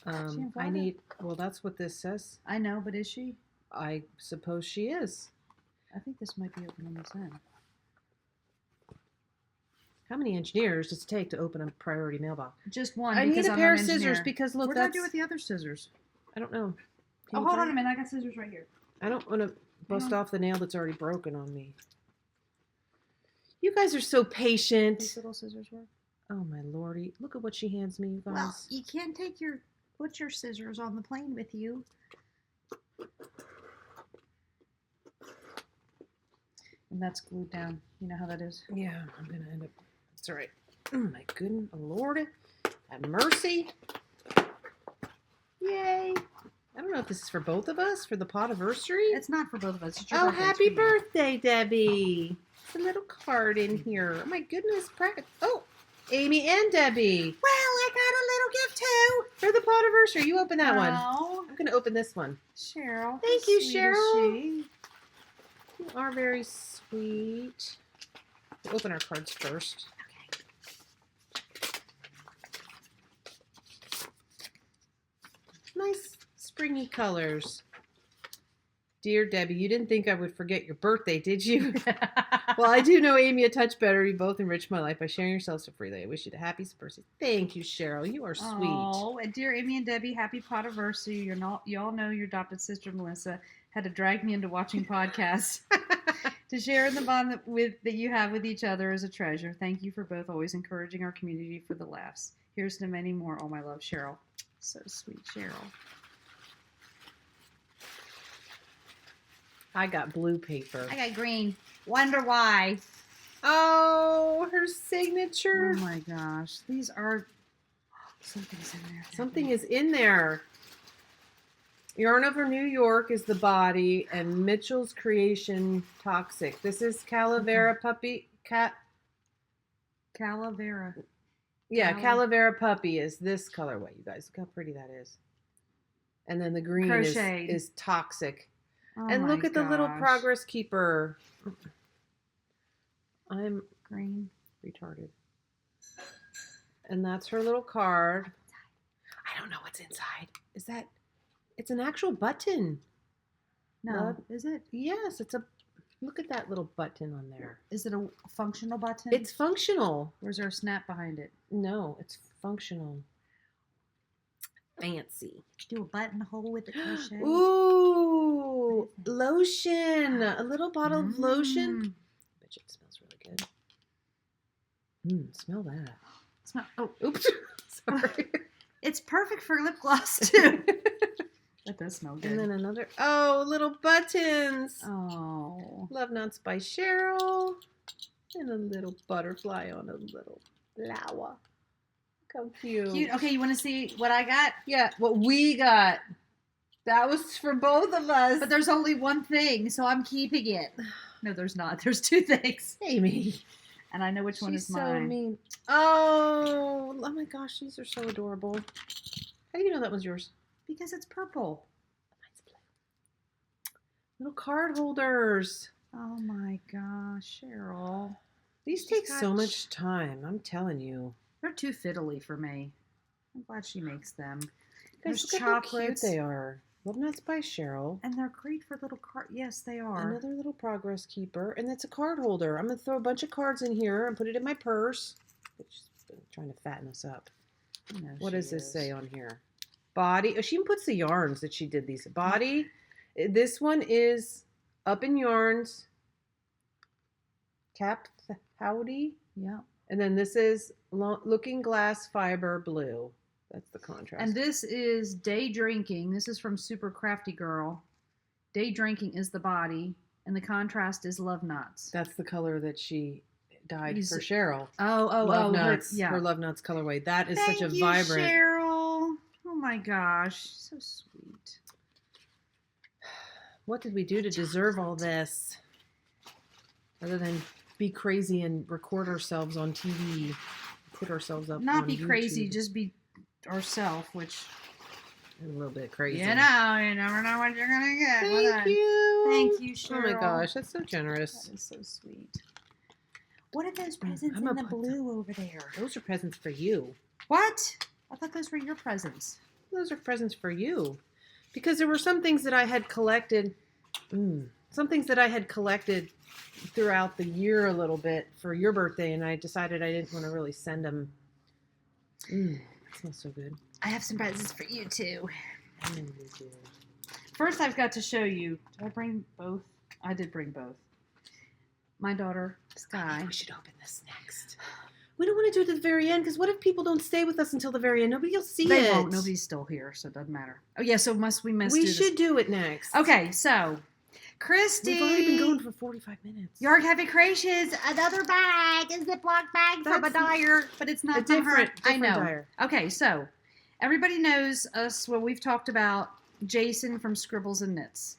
Is she in Florida? Well, that's what this says. I know, but is she? I suppose she is. I think this might be open on this end. How many engineers does it take to open a priority mailbox? Just one. I need a pair of scissors because look, what did I do with the other scissors? I don't know. Oh, hold on a minute. I got scissors right here. I don't want to bust off the nail that's already broken on me. You guys are so patient. These little scissors work? Oh my lordy! Look at what she hands me, you guys. Well, you can't put your scissors on the plane with you. And that's glued down. You know how that is? Yeah, I'm gonna end up. It's all right. Oh my goodness, Lord, have mercy! Yay! I don't know if this is for both of us for the Podiversary. It's not for both of us. It's your Oh, birthday. happy birthday, Debbie! It's a little card in here. Oh my goodness, oh, Amy and Debbie. Well, I got a little gift too. For the Podiversary. You open that one. Oh, I'm going to open this one. Cheryl. Thank how you, sweet is Cheryl. she? You are very sweet. We'll open our cards first. Okay. Nice springy colors. Dear Debbie, you didn't think I would forget your birthday, did you? Well, I do know Amy a touch better. You both enriched my life by sharing yourselves so freely. I wish you the happiest birthday. Thank you, Cheryl. You are sweet. Oh, and dear Amy and Debbie, happy Podiversary. You all know your adopted sister Melissa had to drag me into watching podcasts. To share in the bond that you have with each other is a treasure. Thank you for both always encouraging our community for the laughs. Here's to many more. Oh, my love, Cheryl. So sweet, Cheryl. I got blue paper. I got green. Wonder why. Oh, her signature. Oh my gosh. These are... Something's in there. Something is in there. Yarn Over New York is the body, and Mitchell's Creation Toxic. This is Calavera Puppy. Calavera. Yeah, Calavera Puppy is this colorway, you guys. Look how pretty that is. And then the green is Toxic. Oh and look my at the little gosh. Progress Keeper. I'm Green. retarded. And that's her little card. I don't know what's inside. Is that... It's an actual button. No, is it? Yes, it's a... Look at that little button on there. Is it a functional button? It's functional. Or is there a snap behind it? No, it's functional. fancy. Do a buttonhole with the crochet. Ooh, lotion. A little bottle of lotion. Mm. Bet you it smells really good. Smell that. Smell. Oh, Oops. Sorry. it's perfect for lip gloss too. That does smell good. And then another. Oh, little buttons. Oh. Love Knots by Cheryl. And a little butterfly on a little flower. Look how cute. Cute. Okay, you want to see what I got? Yeah, what we got. That was for both of us. But there's only one thing, so I'm keeping it. No, there's not. There's two things. Amy. And I know which one is She's so mine. mean. Oh my gosh, these are so adorable. How do you know that was yours? Because it's purple. Mine's blue. Little card holders. Oh my gosh, Cheryl. These She's take got so much time, I'm telling you. They're too fiddly for me. I'm glad she makes them. Guys, There's look at how cute chocolates. they are. Love Nuts by Cheryl. And they're great for little card. Yes, they are. Another little progress keeper. And it's a card holder. I'm going to throw a bunch of cards in here and put it in my purse. She's been trying to fatten us up. I know What she does this is. say on here? Body. Oh, she even puts the yarns that she did these. Body. This one is Up in Yarns. Cap Howdy. Yeah. And then this is Looking Glass Fiber Blue. That's the contrast. And this is Day Drinking. This is from Super Crafty Girl. Day Drinking is the body, and the contrast is Love Knots. That's the color that she dyed He's- for Cheryl. Love Nuts. yeah. Her Love Nuts colorway. That is Thank such a you, vibrant. Cheryl. Oh my gosh, so sweet. What did we do to deserve all this? Other than be crazy and record ourselves on TV, put ourselves up. Not on be crazy, YouTube. just be ourself, which a little bit crazy. you never know what you're gonna get. with Thank that. you. Thank you, Oh my Cheryl. gosh, that's so generous. That is so sweet. What are those presents I'm in gonna the put blue over there? Those are presents for you. What? I thought those were your presents. Those are presents for you. Because there were some things that I had collected. Some things that I had collected throughout the year a little bit for your birthday, and I decided I didn't want to really send them. It smells so good. I have some presents for you too. You do. First, I've got to show you. Did I bring both? I did bring both. My daughter, Sky. We should open this next. We don't want to do it at the very end, because what if people don't stay with us until the very end? Nobody will see They it. won't. Nobody's still here, so it doesn't matter. Oh yeah, so we must We do should this. do it next. Okay, so Christy. We've already been going for 45 minutes. York Heavy Creations, another bag, a Ziploc bag from a That's dyer, but it's not a from her. different I know. dyer. Okay, so everybody knows us. Well, we've talked about Jason from Scribbles and Knits,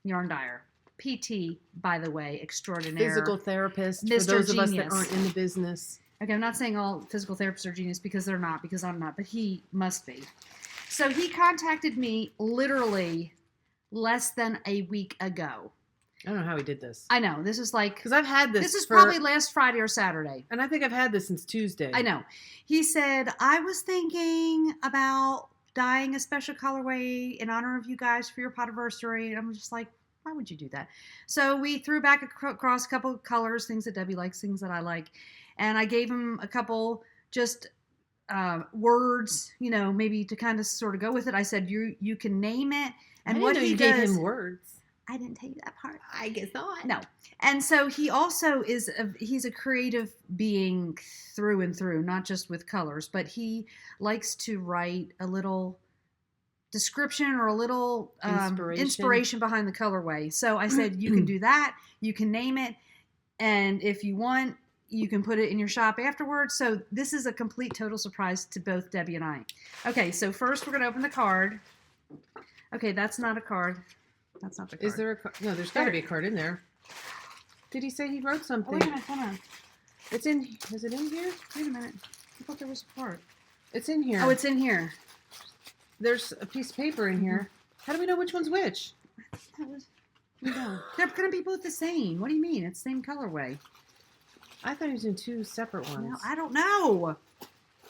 yarn dyer, PT, by the way, extraordinaire. Physical therapist for Mr. those of us Genius. that aren't in the business. Okay, I'm not saying all physical therapists are genius because they're not, because I'm not, but he must be. So he contacted me literally less than a week ago. I don't know how he did this. I know, this is like, Because I've had this. this is for- probably last Friday or Saturday. And I think I've had this since Tuesday. I know. He said, I was thinking about dyeing a special colorway in honor of you guys for your Podiversary. And I'm just like, why would you do that? So we threw back across a couple of colors, things that Debbie likes, things that I like. And I gave him a couple just words, maybe to kind of sort of go with it. I said, you can name it. And I what didn't know he you does, gave him words. I didn't tell you that part. I guess not. No. And so he also he's a creative being through and through, not just with colors, but he likes to write a little description or a little inspiration behind the colorway. So I said, you can do that. You can name it. And if you want, you can put it in your shop afterwards. So this is a complete total surprise to both Debbie and I. Okay, so first we're going to open the card. Okay, that's not a card. That's not the card. Is there a card? No, there's got to be a card in there. Did he say he wrote Oh, something? wait a minute, hold on. It's in. Is it in here? Wait a minute. I thought there was a card. It's in here. Oh, it's in here. There's a piece of paper in here. How do we know which one's which? That was. No. They're going to be both the same. What do you mean? It's the same colorway. I thought he was in two separate ones. No, I don't know.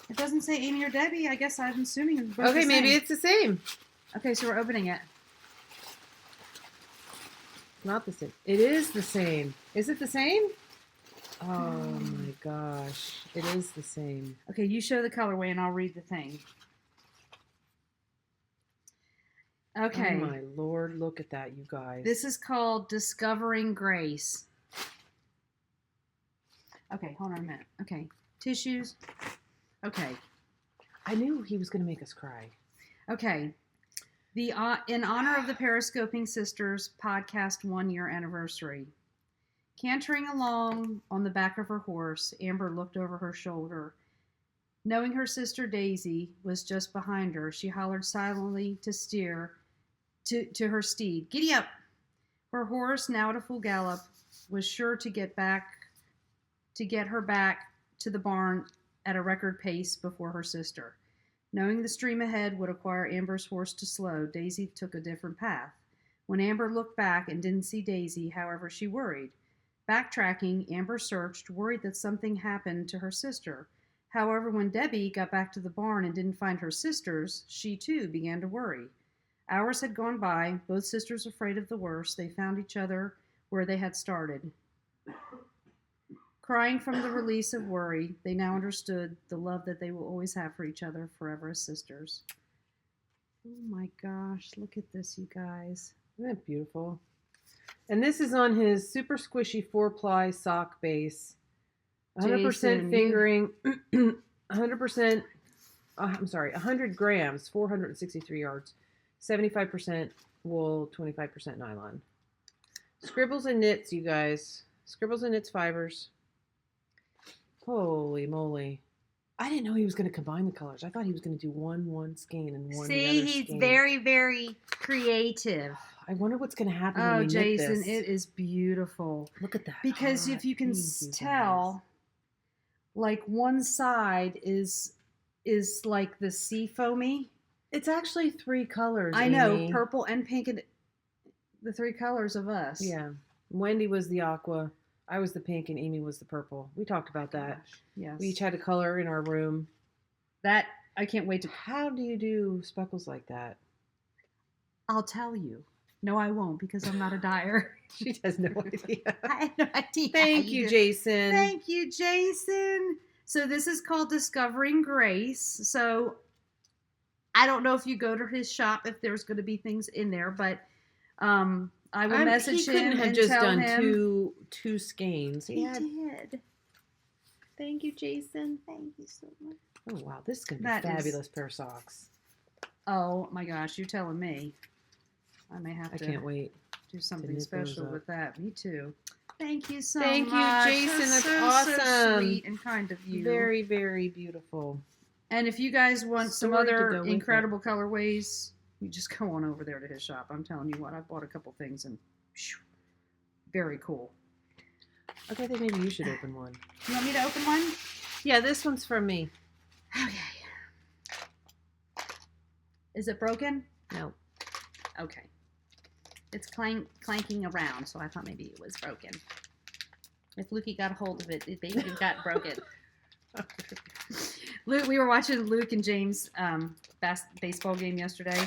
It doesn't say Amy or Debbie. I guess I'm assuming it's both Okay, the maybe same. it's the same. Okay, so we're opening it. Not the same. It is the same. Is it the same? Oh my gosh. It is the same. Okay, you show the colorway and I'll read the thing. Okay. Oh my lord, look at that, you guys. This is called Discovering Grace. Okay, hold on a minute. Okay, tissues. Okay, I knew he was going to make us cry. okay. In honor of the Periscoping Sisters podcast 1-year anniversary, cantering along on the back of her horse, Amber looked over her shoulder. Knowing her sister Daisy was just behind her, she hollered silently to steer to her steed. Giddy up! Her horse, now at a full gallop, was sure to get her back to the barn at a record pace before her sister. Knowing the stream ahead would require Amber's horse to slow, Daisy took a different path. When Amber looked back and didn't see Daisy, however, she worried. Backtracking, Amber searched, worried that something happened to her sister. However, when Debbie got back to the barn and didn't find her sisters, she too began to worry. Hours had gone by, both sisters afraid of the worst. They found each other where they had started. Crying from the release of worry, they now understood the love that they will always have for each other forever as sisters. Oh my gosh, look at this, you guys. Isn't that beautiful? And this is on his super squishy 4-ply sock base. 100% Jason, fingering, 100%, 100 grams, 463 yards, 75% wool, 25% nylon. Scribbles and knits, you guys. Scribbles and knits fibers. Holy moly. I didn't know he was going to combine the colors. I thought he was going to do one skein and one the other he's skein. very, very creative. I wonder what's going to happen Oh, when we knit Jason, this. it is beautiful. Look at that. Because hot if you can pink, you tell, like one side is like the sea foamy. guys. It's actually 3 colors. I know, Amy. purple and pink, and the 3 colors of us. Yeah. Wendy was the aqua. I was the pink and Amy was the purple. We talked about that. Gosh, yes. We each had a color in our room. That I can't wait to. How do you do speckles like that? I'll tell you. No, I won't because I'm not a dyer. She has no idea. I have no idea. Thank how you, do- Jason. Thank you, Jason. So this is called Discovering Grace. So I don't know if you go to his shop if there's going to be things in there, but I will message he him couldn't have and just tell done him. two skeins. He had- did. Thank you, Jason. Thank you so much. Oh wow, this is gonna be That a is- fabulous pair of socks. Oh my gosh, you're telling me. I may have I to can't wait. do something knit those special up. with that. Me too. Thank you so Thank you, much. Jason. That's so awesome. sweet and kind of you. Very, very beautiful. And if you guys want some Story to other go with incredible colorways, you just go on over there to his shop. I'm telling you what, I bought a couple things and phew, very cool. Okay, I think maybe you should open one. You want me to open one? Yeah, this one's from me. Okay. Is it broken? No. Okay. It's clanking around, so I thought maybe it was broken. If Lukey got a hold of it, it maybe got broken. Luke, we were watching Luke and James' baseball game yesterday,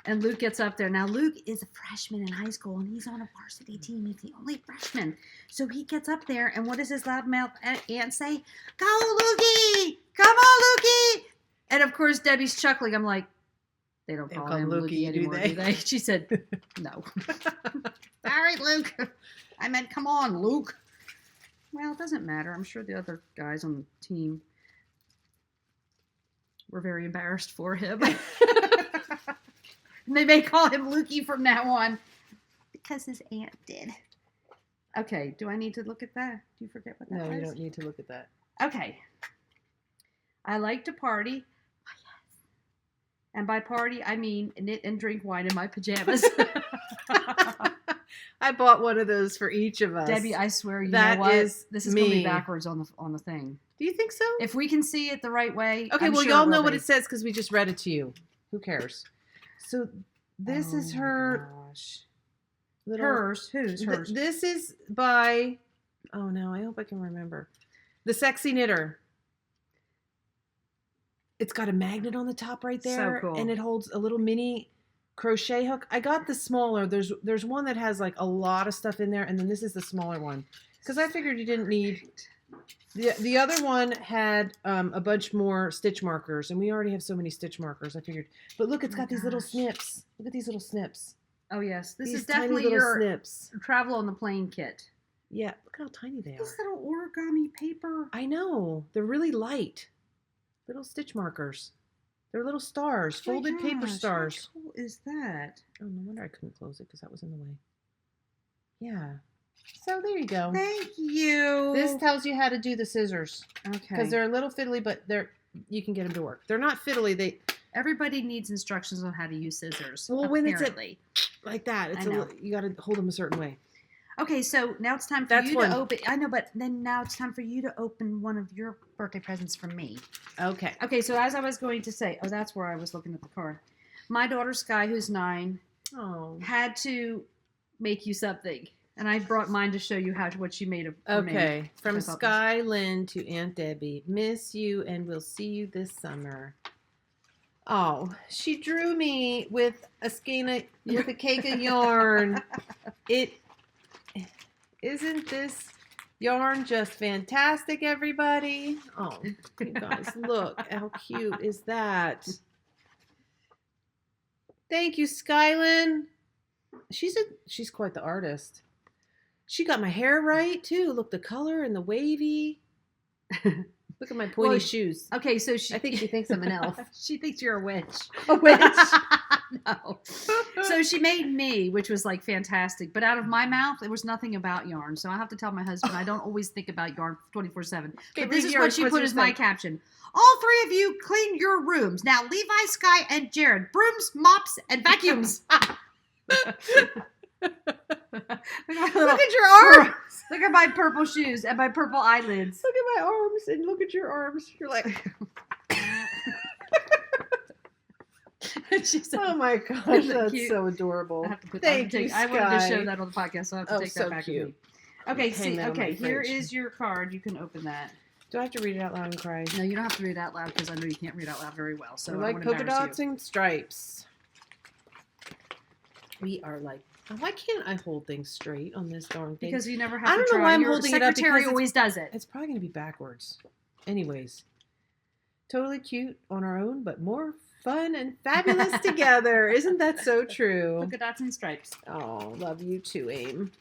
and Luke gets up there. Now, Luke is a freshman in high school, and he's on a varsity team. He's the only freshman. So he gets up there, and what does his loudmouth aunt say? Go, Lukey! Come on, Lukey! And, of course, Debbie's chuckling. I'm like, they don't call him Lukey anymore, do they? She said, no. All right, Luke. I meant, come on, Luke. Well, it doesn't matter. I'm sure the other guys on the team were very embarrassed for him. And they may call him Lukey from now on because his aunt did. Okay, do I need to look at that? Do you forget what that was? No, you don't need to look at that. Okay. I like to party. Oh, yes. And by party, I mean knit and drink wine in my pajamas. I bought one of those for each of us. Debbie, I swear, you That know what? is This is going to be me. backwards on the thing. Do you think so? If we can see it the right way. Okay, I'm well, sure y'all it know will what be. it says because we just read it to you. Who cares? So this is Oh my her gosh. little... Hers? Who's hers? This is by... Oh, no, I hope I can remember. The Sexy Knitter. It's got a magnet on the top right there. So cool. And it holds a little mini crochet hook. I got the smaller. There's one that has like a lot of stuff in there, and then this is the smaller one. Because I figured you didn't need The other one had a bunch more stitch markers, and we already have so many stitch markers. I figured, but look, it's Oh my got these little gosh. snips. Look at these little snips. Oh yes, this These is tiny definitely little your snips. travel on the plane kit. Yeah, look how tiny they This are. little origami paper. I know. They're really light. Little stitch markers. They're little stars, Oh my folded paper gosh, stars. How cool is that? Oh, no wonder I couldn't close it because that was in the way. Yeah. So there you go. Thank you. This tells you how to do the scissors Okay. because they're a little fiddly, but you can get them to work. They're not fiddly. Everybody needs instructions on how to use scissors. Well, when it's apparently. like that, I know. you got to hold them a certain way. Okay, so now it's time for That's you one. to open. I know, but then now it's time for you to open one of your birthday presents from me. Okay. Okay, so as I was going to say, that's where I was looking at the card. My daughter Sky, who's 9, Oh. had to make you something, and I brought mine to show you what she made for me. Okay. From I thought Sky Lynn to Aunt Debbie. Miss you, and we'll see you this summer. Oh, she drew me with a skein with a cake of yarn. Isn't this yarn just fantastic, everybody? Oh, you guys, look how cute is that? Thank you, Skylin. She's quite the artist. She got my hair right too. Look, the color and the wavy. Look at my pointy Well, shoes. Okay, so I think she thinks I'm an elf. She thinks you're a witch. A witch. No. So she made me, which was like fantastic. But out of my mouth, there was nothing about yarn. So I have to tell my husband I don't always think about yarn 24/7. But this is what she put as my caption. All 3 of you clean your rooms. Now Levi, Sky, and Jared. Brooms, mops, and vacuums. Look At your arms. Look at my purple shoes and my purple eyelids. Look at my arms and look at your arms. You're like, She said, oh my gosh, Isn't it that's cute? so adorable. I have to put Thank that. you, I wanted to Sky. show that on the podcast, so I have to Oh, take so that back cute. with me. Okay, Hang that on my here fridge. is your card. You can open that. Do I have to read it out loud and cry? No, you don't have to read it out loud because I know you can't read out loud very well. So We're I like don't polka wanna embarrass dots and stripes. We are like, why can't I hold things straight on this darn you. thing? Because you never have I to don't know try. why I'm Your holding it up secretary because always does it. it's probably going to be backwards. Anyways, totally cute on our own, but more fun and fabulous together. Isn't that so true? Polka dots and stripes. Oh, love you too, Aim.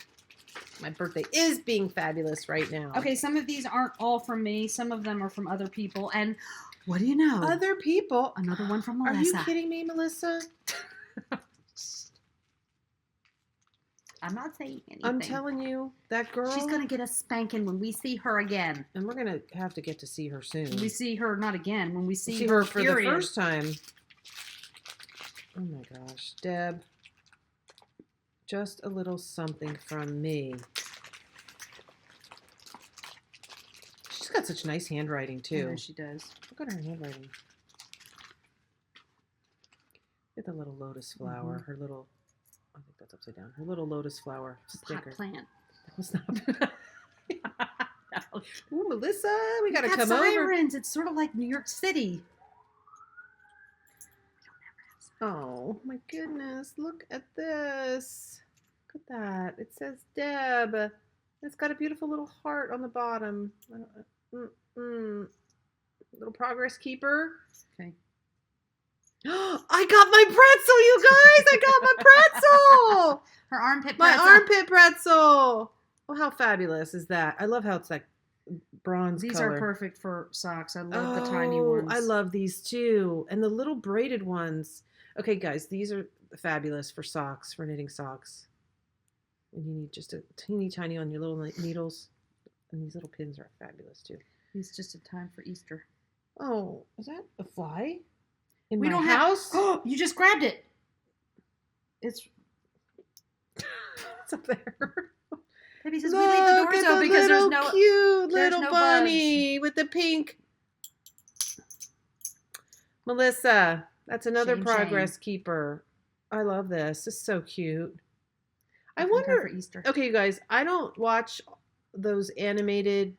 My birthday is being fabulous right now. Okay, some of these aren't all from me. Some of them are from other people. And what do you know? Other people. Another one from Are Melissa. you kidding me, Melissa? I'm not saying anything. I'm telling you, that girl. She's going to get a spanking when we see her again. And we're going to have to get to see her soon. When we see her, not again, when we see her for period. the first time. Oh my gosh. Deb. Just a little something from me. She's got such nice handwriting, I too. know she does. Look at her handwriting. Look at the little lotus flower. Her little, I think that's upside down. Her little lotus flower sticker. Pot plant. That was not. Ooh, Melissa, we got to Got come over. sirens. It's sort of like New York City. Oh my goodness, look at this. Look at that. It says Deb. It's got a beautiful little heart on the bottom. Little progress keeper. Okay. I got my pretzel, you guys! I got my pretzel! Her armpit My pretzel. armpit pretzel! Oh, how fabulous is that? I love how it's like bronze These color. are perfect for socks. I love the tiny ones. I love these too. And the little braided ones. Okay, guys, these are fabulous for socks, for knitting socks. And you need just a teeny tiny on your little needles. And these little pins are fabulous too. It's just a time for Easter. Oh, is that a fly? In We my don't house? Oh, you just grabbed it. It's It's up there. Maybe says we leave the doors open because there's no cute there's little no bunny with the pink. Melissa, that's another Shame, progress keeper. I love this. This is so cute. I time wonder. for Easter. Okay, you guys, I don't watch those animated,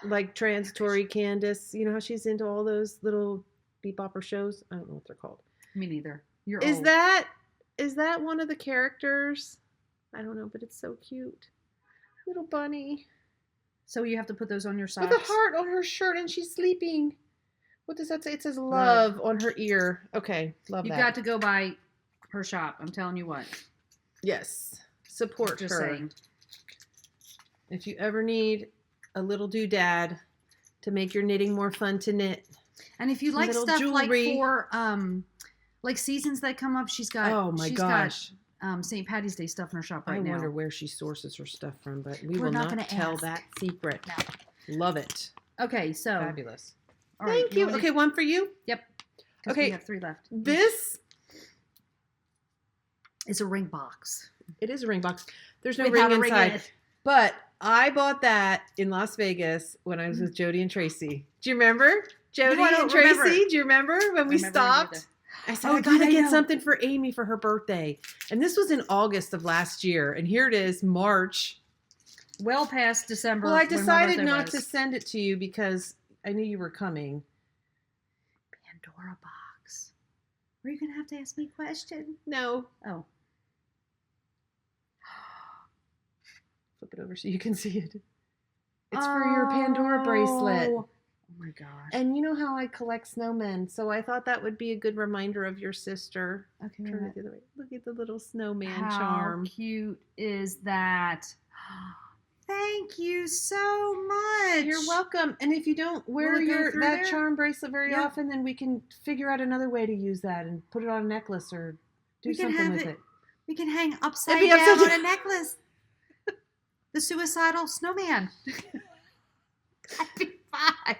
like Transitory Candace. You know how she's into all those little bebopper shows? I don't know what they're called. Me neither. You're Is old. that one of the characters? I don't know, but it's so cute. Little bunny. So you have to put those on your socks. With a heart on her shirt and she's sleeping. What does that say? It says love on her ear. Okay, love You've that. got to go by her shop. I'm telling you what. Yes, support Just her. saying. If you ever need a little doodad to make your knitting more fun to knit. And if you like Little stuff jewelry. like for like seasons that come up, she's got. Oh my she's gosh. got St. Patty's Day stuff in her shop right I now. wonder where she sources her stuff from, but we We're will not not gonna tell ask. that secret. No. Love it. Okay, so Fabulous. all right, Thank you. wanna- Okay, one for you. Yep. 'Cause Okay. we have 3 left. This, It's a ring box. it is a ring box. There's no Without ring a ring in inside. it. But I bought that in Las Vegas when I was with Jody and Tracy. Do you remember? Jody No, I and don't Tracy? remember. Do you remember when we Remember when we did stopped? I said, Oh, I gotta yeah, I get know. something for Amy for her birthday. And this was in August of last year. And here it is, March. Well past December. Well, I when her decided birthday not was. to send it to you because I knew you were coming. Pandora box. Were you gonna have to ask me a question? No. Oh. Flip it over so you can see it. It's for your Pandora bracelet. Oh my gosh. And you know how I collect snowmen, so I thought that would be a good reminder of your sister. Okay. Turn it the other way. Look at the little snowman How charm. cute is that? Thank you so much. You're welcome. And if you don't wear Will it go through that there? charm bracelet very Yeah. often, then we can figure out another way to use that and put it on a necklace or do We can something have with it- it. We can hang upside It'd be down upside on down. a necklace. The suicidal snowman. That'd be fine.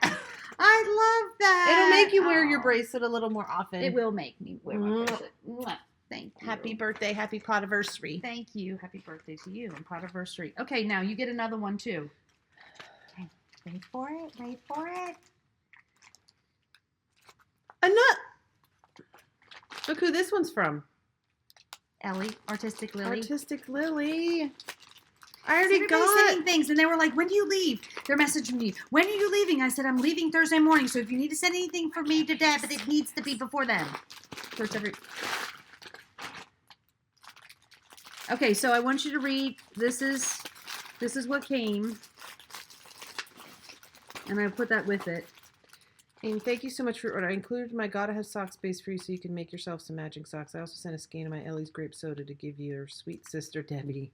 I love that. It'll make you wear your Oh. bracelet a little more often. It will make me wear my Mwah. bracelet. Mwah. Thank you. Happy birthday, happy Podiversary. Thank you. Happy birthday to you and Podiversary. Okay, now you get another one too. Okay, wait for it. Wait for it. A nut. Look who this one's from. Ellie, Artistic Lily. Artistic Lily. I already Everybody's got sending things, and they were like, "When do you leave?" They're messaging me. When are you leaving? I said, "I'm leaving Thursday morning. So if you need to send anything for me to Dad, but it needs to be before then." First every. Okay, so I want you to read. This is what came, and I put that with it. And thank you so much for your order. I included my Gotta Have Socks base for you so you can make yourself some matching socks. I also sent a skein of my Ellie's grape soda to give your sweet sister Debbie.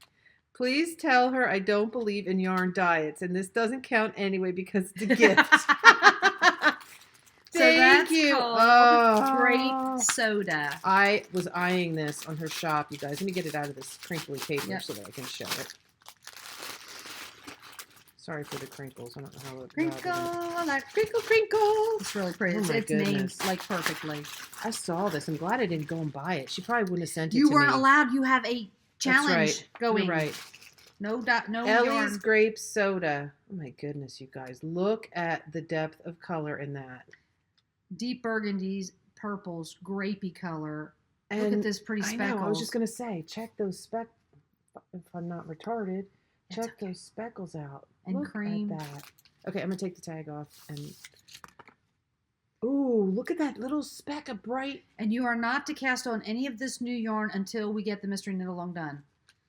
Please tell her I don't believe in yarn diets, and this doesn't count anyway because it's a gift. So Thank that's you. called Oh. grape soda. I was eyeing this on her shop, you guys. Let me get it out of this crinkly paper Yep. so that I can show it. Sorry for the crinkles. I don't know how it Crinkle, like Crinkle, crinkle. it's really pretty. Oh It's, my it's named goodness. like perfectly. I saw this. I'm glad I didn't go and buy it. She probably wouldn't have sent it You to weren't me. allowed. You have a challenge That's right. going. You're right. No Ellie's yarn. grape soda. Oh my goodness, you guys. Look at the depth of color in that. Deep burgundies, purples, grapey color. And Look at this pretty I speckles. know. I was just going to say, check those if I'm not retarded, That's check okay. those speckles out. And Look cream. at that. Okay, I'm going to take the tag off and ooh, look at that little speck of bright. And you are not to cast on any of this new yarn until we get the mystery knit along done.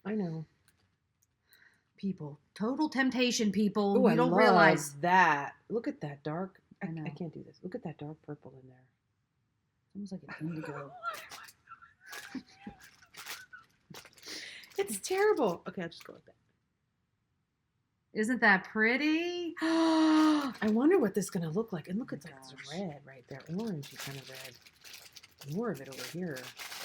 I know. People, total temptation. People, Ooh, you I don't love realize. that. Look at that dark. I know. I can't do this. Look at that dark purple in there. It's almost like an indigo. It's terrible. Okay, I'll just go like that. Isn't that pretty? I wonder what this is going to look like. And look, Oh it's my like it's gosh. red right there. Orangey kind of red. More of it over here.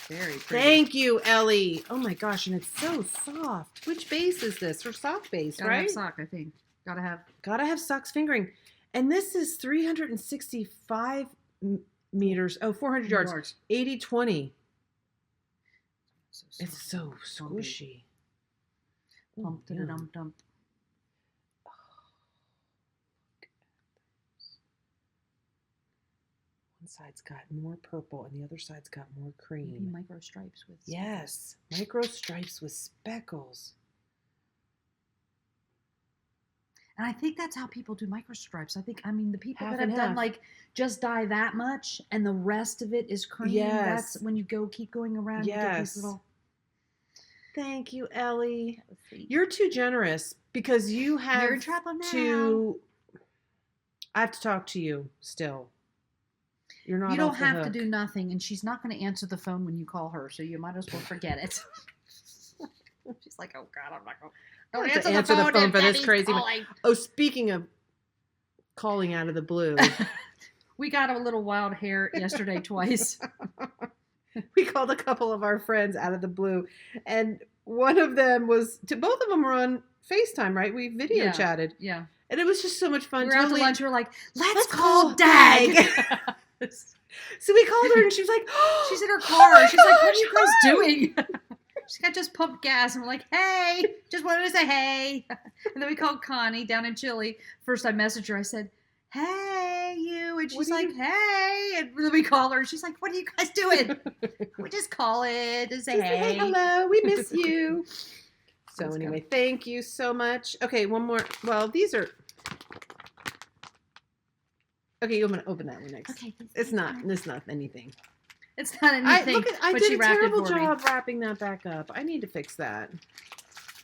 Very pretty. Thank you, Ellie. Oh my gosh, and it's so soft. Which base is this? Her sock base, Gotta right? have sock, I think. Gotta have. Gotta have socks fingering. And this is 365 meters. Oh, 400 yards. 80-20. So It's so squishy. Oh, Pump to the yum. dump dump. One side's got more purple and the other side's got more Maybe cream. micro stripes with. Yes, micro stripes with speckles. And I think that's how people do micro stripes. I mean, the people Half that have and done half. like just dye that much and the rest of it is cream. Yes. That's when you keep going around. You get Yes. these little. Thank you, Ellie. Let's see. You're too generous. because you have You're in trouble now. I have to talk to you still. You're not. You don't off the have to hook. do nothing, and she's not going to answer the phone when you call her, so you might as well forget it. She's like, "Oh God, I'm not going. Don't have to answer the phone for this Debbie's crazy. calling." Oh, speaking of calling out of the blue, We got a little wild hair yesterday twice. we called a couple of our friends out of the blue, and one of them was. Both of them were on FaceTime, right? We video Yeah. chatted, Yeah, and it was just so much fun. we were out to Totally- lunch. We were like, "Let's Let's call call Dag." Dag. So we called her, and she was like, She's in her "Oh car. my She's like, "What are gosh, you guys hi." doing?" She's got just pumped gas, and we're like, "Hey, just wanted to say hey." And then we called Connie down in Chile. First, I messaged her. I said, "Hey, you," and What she's do you like, "Hey," and then we call her, and she's like, "What are you guys doing?" We just call it and say, Just say, "Hey, hello, we miss you. So Let's go. anyway, thank you so much. Okay, one more. Well, these are. Okay, you're gonna open that one next. Okay, It's not anything. It's not anything." I but did she a wrapped it terrible for me. job wrapping that back up. I need to fix that.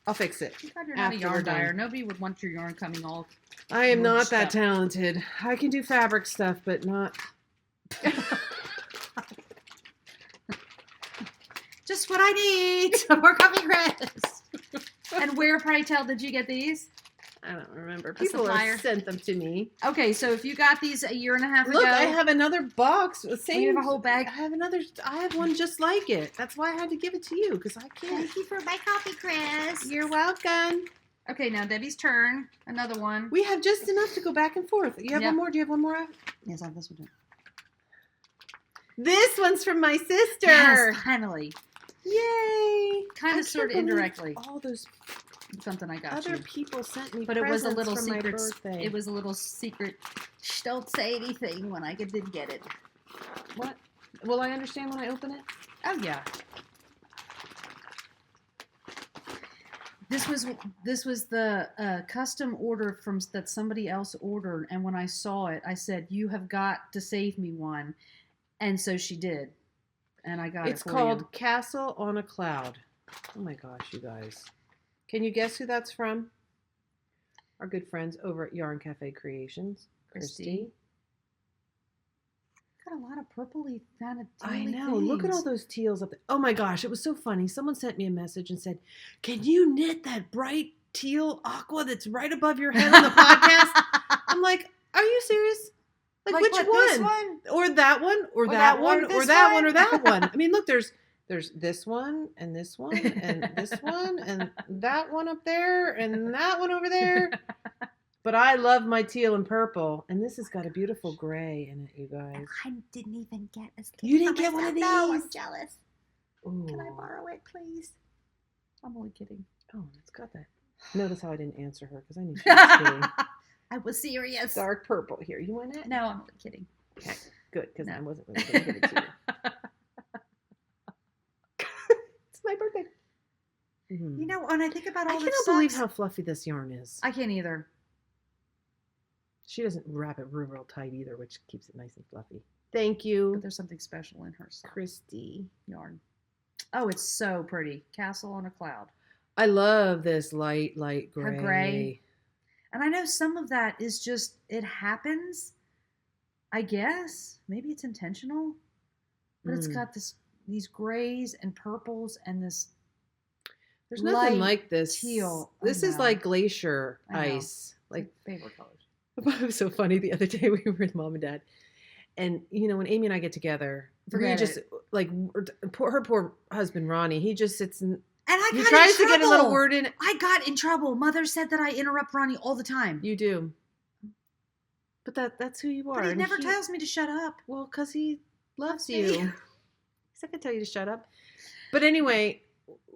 I'll fix it. Too bad you're not a after we're yarn done. dyer. Nobody would want your yarn coming all. I am not Merged that up. talented. I can do fabric stuff, but not. Just what I need. More coffee Chris. And where, pray tell, did you get these? I don't remember. People supplier. have sent them to me. Okay, so if you got these a year and a half Look, ago, I have another box. The same. you have a whole bag? I have another. I have one just like it. That's why I had to give it to you because I can't. Thank you for my coffee, Chris. You're welcome. Okay, now Debbie's turn. Another one. We have just enough to go back and forth. You have Yep. one more? Do you have one more? Yes, I have this one. This one's from my sister. Yes, finally. Yay! Kind I of, sort of can't believe indirectly. All those Something I got other you. people sent me But it was a presents little for my secret. birthday. It was a little secret. Shh, don't say anything when I did get it. What? Will I understand when I open it? Oh yeah. This was the custom order from that somebody else ordered, and when I saw it, I said, "You have got to save me one," and so she did, and I got It's it for called you. Castle on a Cloud. Oh my gosh, you guys. Can you guess who that's from? Our good friends over at Yarn Cafe Creations. Christy. Got a lot of purpley kind of. I know. Look at all those teals up there. Oh my gosh, it was so funny. Someone sent me a message and said, "Can you knit that bright teal aqua that's right above your head on the podcast?" I'm like, "Are you serious? Like which what, one? this one? Or that one? Or Or that that one? one, Or this that one? one? Or that one?" I mean, look, there's this one and this one and this one and that one up there and that one over there. But I love my teal and purple, and this has got a beautiful gray in it, you guys. I didn't even get a gift You didn't for get one of myself. No, I'm these? jealous. Ooh. Can I borrow it, please? I'm only kidding. Oh, it's got that. Notice how I didn't answer her because I knew she was kidding. I was serious. Dark purple here. You want it? No, I'm only kidding. Okay, good, because No. I wasn't really going to give it to you. It's my birthday. You know, when I think about I all cannot this believe socks, how fluffy this yarn is. I can't either. She doesn't wrap it real tight either, which keeps it nice and fluffy. Thank you, But there's something special in her sock Christy. yarn. Oh, it's so pretty. Castle on a Cloud. I love this light gray. Her gray. And I know some of that is just, it happens, I guess. Maybe it's intentional. But it's got these grays and purples and this. There's nothing light like this. teal. This I is know. like glacier I know. ice. Like favorite colors. it was so funny the other day we were with Mom and Dad, and you know when Amy and I get together, Forget we just it. like her poor husband Ronnie. He just sits and And I he got tries in to get a little trouble. word in. I got in trouble. Mother said that I interrupt Ronnie all the time. You do, but that's who you are. But he and never tells me to shut up. Well, because he loves Loves me. you. He's not gonna tell you to shut up. But anyway,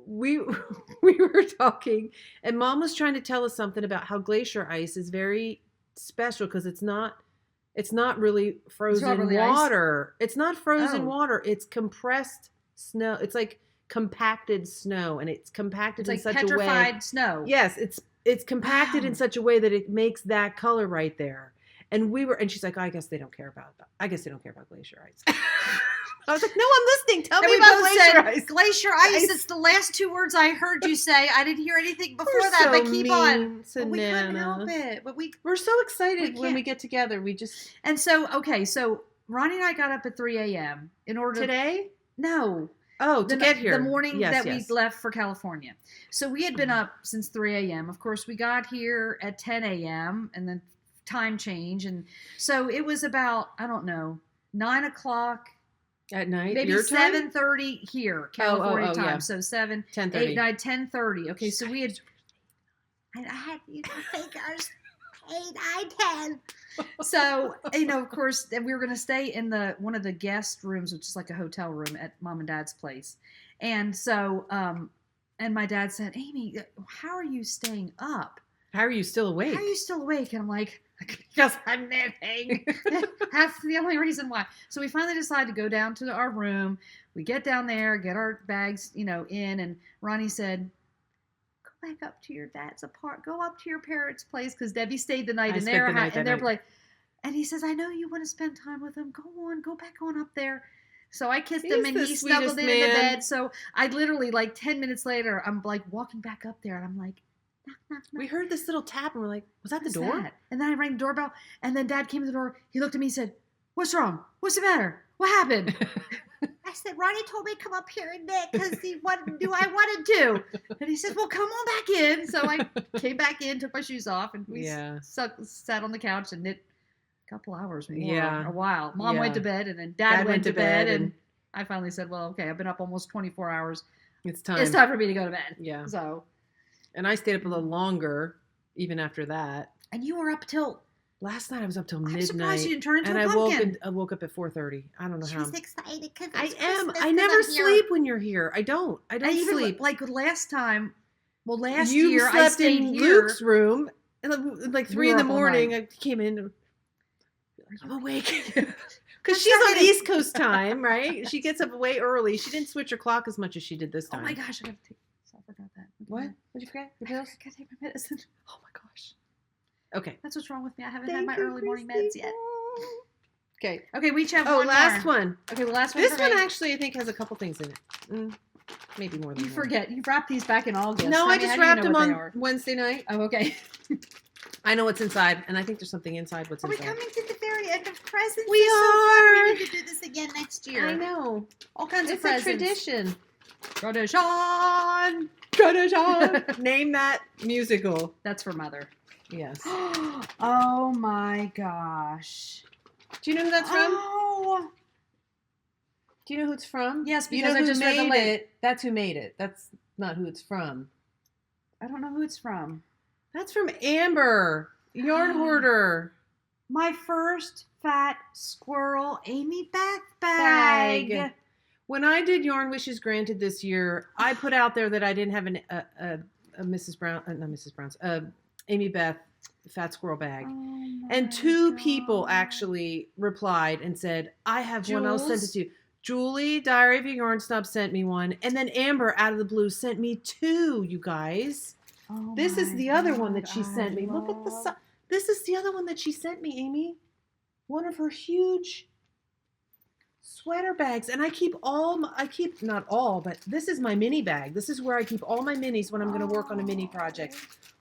we were talking, and Mom was trying to tell us something about how glacier ice is very special because it's not really frozen really ice? water. It's not frozen Oh. water. It's compressed snow. It's like compacted snow, and it's compacted It's in like such a way. petrified snow. Yes, it's compacted in Wow. such a way that it makes that color right there. And she's like, I guess they don't care about glacier ice. I was like, no, I'm listening. Tell me we about both glacier said ice. glacier ice. It's the last 2 words I heard you say. I didn't hear anything before We're that, so but keep mean, on. But we couldn't Savannah. help it. But We're so excited we when we can't. get together. We just And so, okay, so Ronnie and I got up at 3 a.m. in order to... today. No. Oh, to get here. The morning Yes, that yes. we left for California. So we had been up since 3 a.m. Of course, we got here at 10 a.m. and then time change. And so it was about, I don't know, 9 o'clock. At night, Maybe your time? 7:30 here, California time. yeah. So 7, 10:30. 8, 9, 10:30. Okay, so we had... I had these fingers. 8, 9, 10. So, of course, and we were going to stay in one of the guest rooms, which is like a hotel room at Mom and Dad's place. And so, and my dad said, Amy, how are you staying up? How are you still awake? How are you still awake? And I'm like, because I'm knitting. That's the only reason why. So we finally decided to go down to our room. We get down there, get our bags, in. And Ronnie said, go back up to your dad's apartment. Go up to your parents' place because Debbie stayed the night in their house. And they're like, and he says, I know you want to spend time with them. Go back on up there. So I kissed him and he snuggled into the bed. So I literally, like 10 minutes later, I'm like walking back up there and I'm like, knock, knock, knock. We heard this little tap and we're like, was that the What's door? that? And then I rang the doorbell and then Dad came to the door. He looked at me and said, what's wrong? What's the matter? What happened? I said, Ronnie told me to come up here and knit because he wanted to do what I wanted to. And he said, well, come on back in. So I came back in, took my shoes off, and we sat on the couch and knit a couple hours more, a while. Mom went to bed, and then Dad went to bed, and I finally said, well, okay, I've been up almost 24 hours. It's time. It's time for me to go to bed. Yeah. So. And I stayed up a little longer, even after that. And you were up till... Last night I was up till midnight. I'm surprised you didn't turn into a pumpkin. pumpkin. I woke up at 4:30. I don't know She how. was excited because I am. I never sleep when you're here. I don't sleep. Like last time, last you year I slept stayed in here. Luke's room, and like 3 were in the up all morning. night. I came in. And, I'm awake because That's she's not on gonna- East Coast time, right? She gets up way early. She didn't switch her clock as much as she did this Oh time. my gosh, I gotta take. I forgot that. What? What'd you forget? Your pills? I gotta take my medicine. Oh my gosh. Okay. That's what's wrong with me. I haven't Thank had my you, early morning Christy. meds yet. Okay. Okay, we each have Oh, one last more. one. Okay, the last one. This for one me. actually, I think, has a couple things in it. Maybe more than You one. forget. You wrapped these back in August. No, I Honey, just how do you wrapped know them what they on are? Wednesday night. Oh, okay. I know what's inside, and I think there's something inside what's Are we inside. coming to the very end of presents? We This is so fun. are. We need to do this again next year. I know. All kinds of It's a presents. tradition. Tradition. Tradition. Name that musical. That's for Mother. Yes. Oh my gosh. Do you know who that's from? Oh. Do you know who it's from? Yes, you because know I who just read the made link. it. That's who made it. That's not who it's from. I don't know who it's from. That's from Amber, Yarn Hoarder. My first fat squirrel Amy Beth bag. When I did Yarn Wishes Granted this year, I put out there that I didn't have a Mrs. Brown, not Mrs. Brown's, Amy Beth fat squirrel bag. Oh And my 2 people God. actually replied and said, I have one, I'll send it Jules? to you. Julie, Diary of a Yarn Snob, sent me one. And then Amber, out of the blue, sent me 2, you guys. Oh This is my the other one that God, she sent me. Look at the love- size. This is the other one that she sent me, Amy. One of her huge sweater bags. And I keep not all, but this is my mini bag. This is where I keep all my minis when I'm going to work on a mini project.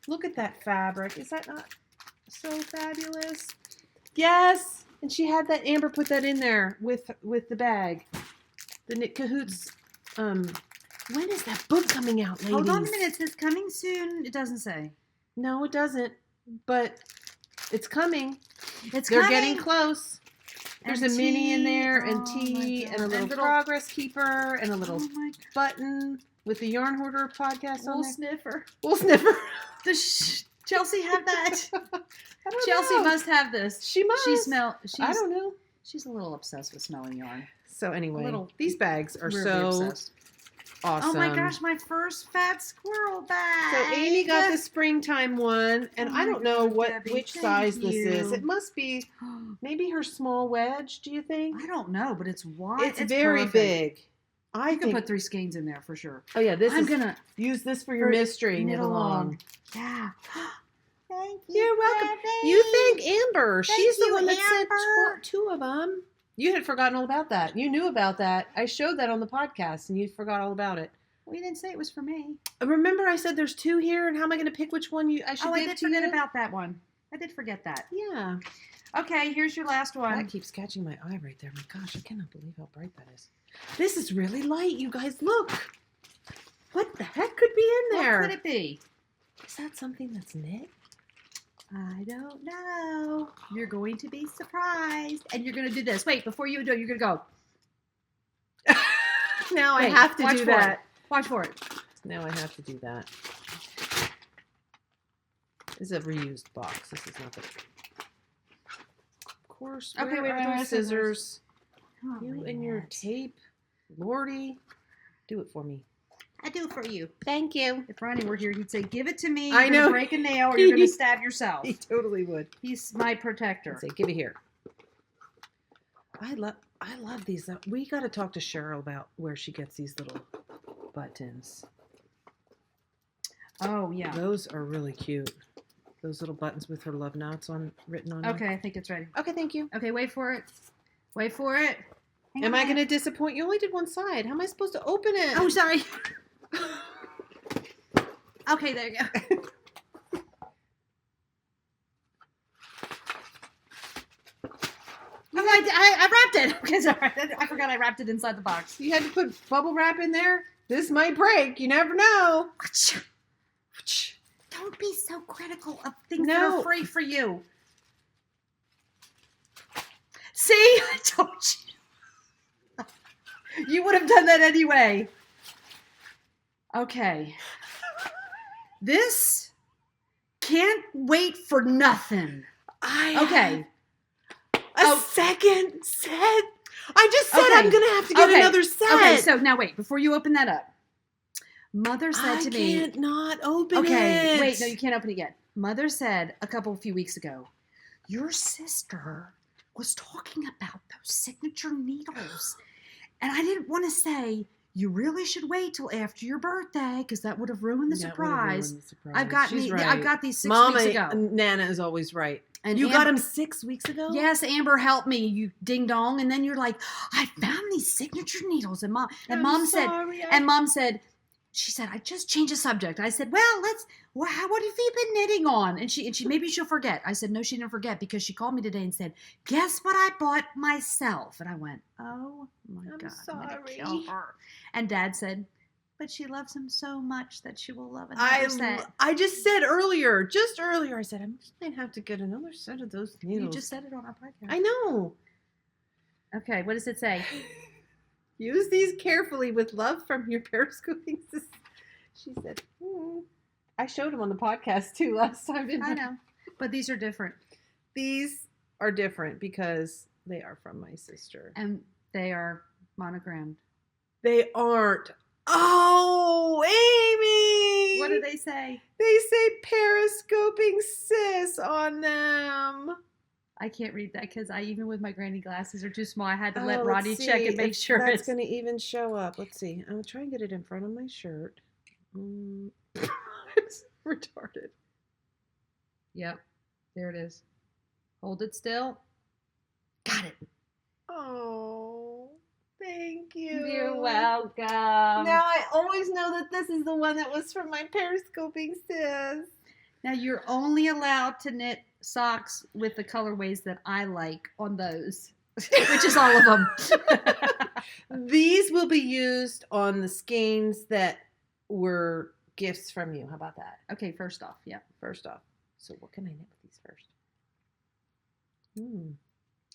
Look at that fabric. Is that not so fabulous? Yes. And she had that, Amber put that in there with the bag. The Knit Cahoots. When is that book coming out, ladies? Hold on a minute. It says coming soon. It doesn't say. No, it doesn't. But it's coming. It's They're coming. getting close. There's And a mini in tea. there, and Oh my tea, God. and a little And progress keeper, and a little Oh my God. button with the Yarn Hoarder podcast on Wool there. sniffer. Wool sniffer. Does Chelsea have that? I don't Chelsea know. must have this. She must. I don't know. She's a little obsessed with smelling yarn. So ananyway, little- these bags are Weirdly so obsessed. awesome. Oh my gosh, my first fat squirrel bag. So Amy got the springtime one, and Oh I my don't know God, Debbie, which thank size this is. you. It must be maybe her small wedge. Do you think? I don't know, but it's wide. It's very perfect. big. I You can think. put 3 skeins in there for sure. Oh yeah, this I'm is. gonna Use this for your for mystery. knit Knit along. Yeah. Thank you. You're welcome. Debbie. You thank Amber. Thank She's the you, one that Amber. sent two of them. You had forgotten all about that. You knew about that. I showed that on the podcast, and you forgot all about it. We didn't say it was for me. Remember, I said there's two here, and how am I going to pick which one I should Oh, I give did to forget you? about that one. I did forget that. Yeah. Okay, here's your last one. That keeps catching my eye right there. My gosh, I cannot believe how bright that is. This is really light, you guys. Look. What the heck could be in there? What could it be? Is that something that's knit? I don't know. You're going to be surprised, and you're going to do this. Wait, before you do it, you're going to go. Now I Wait, have to watch do for it. that. Watch for it. Now I have to do that. This is a reused box. This is not the... Of course. Okay, where wait, are wait, those scissors? Oh, You my and your God. tape. Lordy. Do it for me. I do for you. Thank you. If Ronnie were here, he'd say, "Give it to me. I You're gonna know. break a nail, or you're gonna stab yourself." He totally would. He's my protector. Say, give it here. I love these. We got to talk to Cheryl about where she gets these little buttons. Oh yeah. Those are really cute. Those little buttons with her love notes written on them. Okay, I think it's ready. Okay, thank you. Okay, wait for it. Wait for it. Hang Am on. I going to disappoint you? Only did one side. How am I supposed to open it? Oh, sorry. Okay, there you go. Oh, I wrapped it. Okay, sorry. I forgot I wrapped it inside the box. You had to put bubble wrap in there? This might break. You never know. Don't be so critical of things that No. are free for you. See? I told you. You would have done that anyway. Okay. This can't wait for nothing. Okay. A second set. I just said Okay. I'm going to have to get Okay. another set. Okay, so now wait, before you open that up. Mother said to me. I can't not open it. Okay, wait, no, you can't open it yet. Mother said a few weeks ago, your sister was talking about those signature needles. And I didn't want to say, you really should wait till after your birthday, because that would have ruined the That would've surprise. ruined the surprise. I've got She's me. right. I've got these 6 Mama, weeks ago. Nana is always right. And you Amber, got them 6 weeks ago? Yes, Amber helped me, you ding dong. And then you're like, I found these signature needles. And mom said, she said, I just changed the subject. I said, well, what have you been knitting on? And she maybe she'll forget. I said, no, she didn't forget, because she called me today and said, guess what I bought myself? And I went, oh my I'm God, I'm gonna sorry. kill her. And Dad said, but she loves him so much that she will love another set. I just said earlier, I said, I might have to get another set of those needles. You just said it on our podcast. I know. Okay, what does it say? Use these carefully with love from your periscoping sister. She said, I showed them on the podcast too last time, didn't I? I know, but these are different. These are different because they are from my sister. And they are monogrammed. They aren't. Oh, Amy! What do they say? They say periscoping sis on them. I can't read that because even with my granny glasses are too small. I had to Oh, let let's Roddy check see and make if sure that's it's going to even show up. Let's see. I'll try and get it in front of my shirt. It's retarded. Yep, there it is. Hold it still. Got it. Oh, thank you. You're welcome. Now I always know that this is the one that was from my periscoping sis. Now you're only allowed to knit socks with the colorways that I like on those, which is all of them. These will be used on the skeins that were gifts from you. How about that? Okay, first off, yeah. First off. So what can I knit with these first?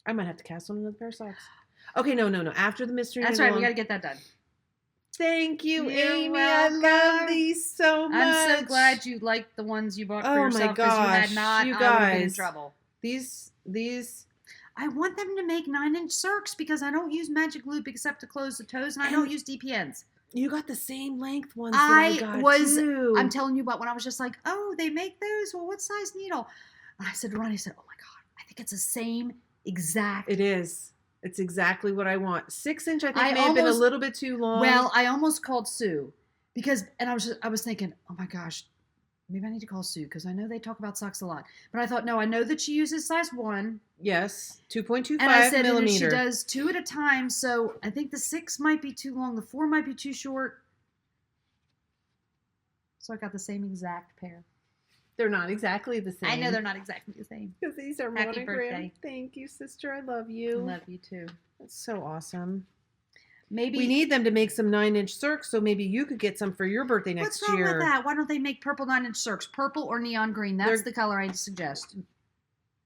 I might have to cast on another pair of socks. Okay, no. After the mystery That's needle right. We on- got to get that done. Thank you, You're Amy. I love welcome. these so much. I'm so glad you liked the ones you bought for Oh my yourself, because you had gosh, not. you I would have been in guys. trouble. These. I want them to make 9-inch circs because I don't use magic loop except to close the toes, and I don't use DPNs. You got the same length ones that I got too. I'm telling you what, when I was just like, oh, they make those? Well, what size needle? And I said to Ronnie, I said, oh my God, I think it's the same exact. It is. It's exactly what I want. 6-inch, I think, I may have been a almost- little bit too long. Well, I almost called Sue because, and I was thinking, oh my gosh, Maybe I need to call Sue because I know they talk about socks a lot. But I thought, no, I know that she uses size 1. Yes, 2.25 And I said, and then she millimeter. does 2 at a time. So I think the 6 might be too long. The 4 might be too short. So I got the same exact pair. They're not exactly the same. I know they're not exactly the same. Because these are Happy monogram. birthday. Thank you, sister. I love you. Love you too. That's so awesome. Maybe We need them to make some 9-inch circs, so maybe you could get some for your birthday next What's wrong year. with that? Why don't they make purple 9-inch circs? Purple or neon green. That's the color I suggest.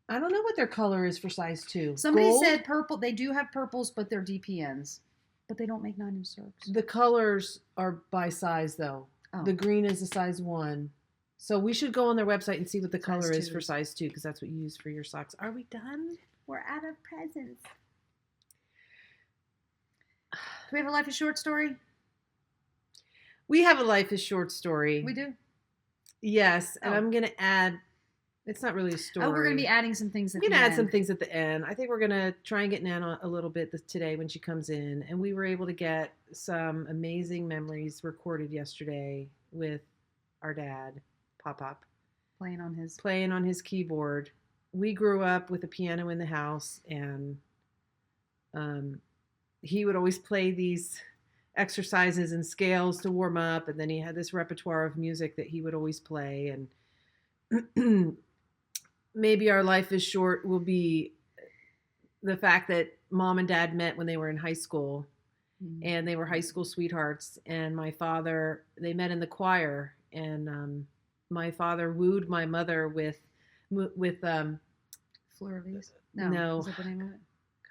I don't know what their color is for size 2. Somebody Gold? said purple. They do have purples, but they're DPNs. But they don't make 9-inch circs. The colors are by size, though. Oh. The green is a size 1. So we should go on their website and see what the Size color is 2. for size 2, because that's what you use for your socks. Are we done? We're out of presents. Do we have a Life is Short story? We have a Life is Short story. We do. Yes, and Oh. I'm going to add, it's not really a story. Oh, we're going to be adding some things at We're the going to end. add some things at the end. I think we're going to try and get Nana a little bit today when she comes in. And we were able to get some amazing memories recorded yesterday with our dad, Pop-Pop, Playing on his keyboard. We grew up with a piano in the house, and he would always play these exercises and scales to warm up, and then he had this repertoire of music that he would always play. And maybe our Life is Short will be the fact that Mom and Dad met when they were in high school, and they were high school sweethearts. And my father, they met in the choir, and my father wooed my mother with Fleur of Lis? No. Is that the name of it?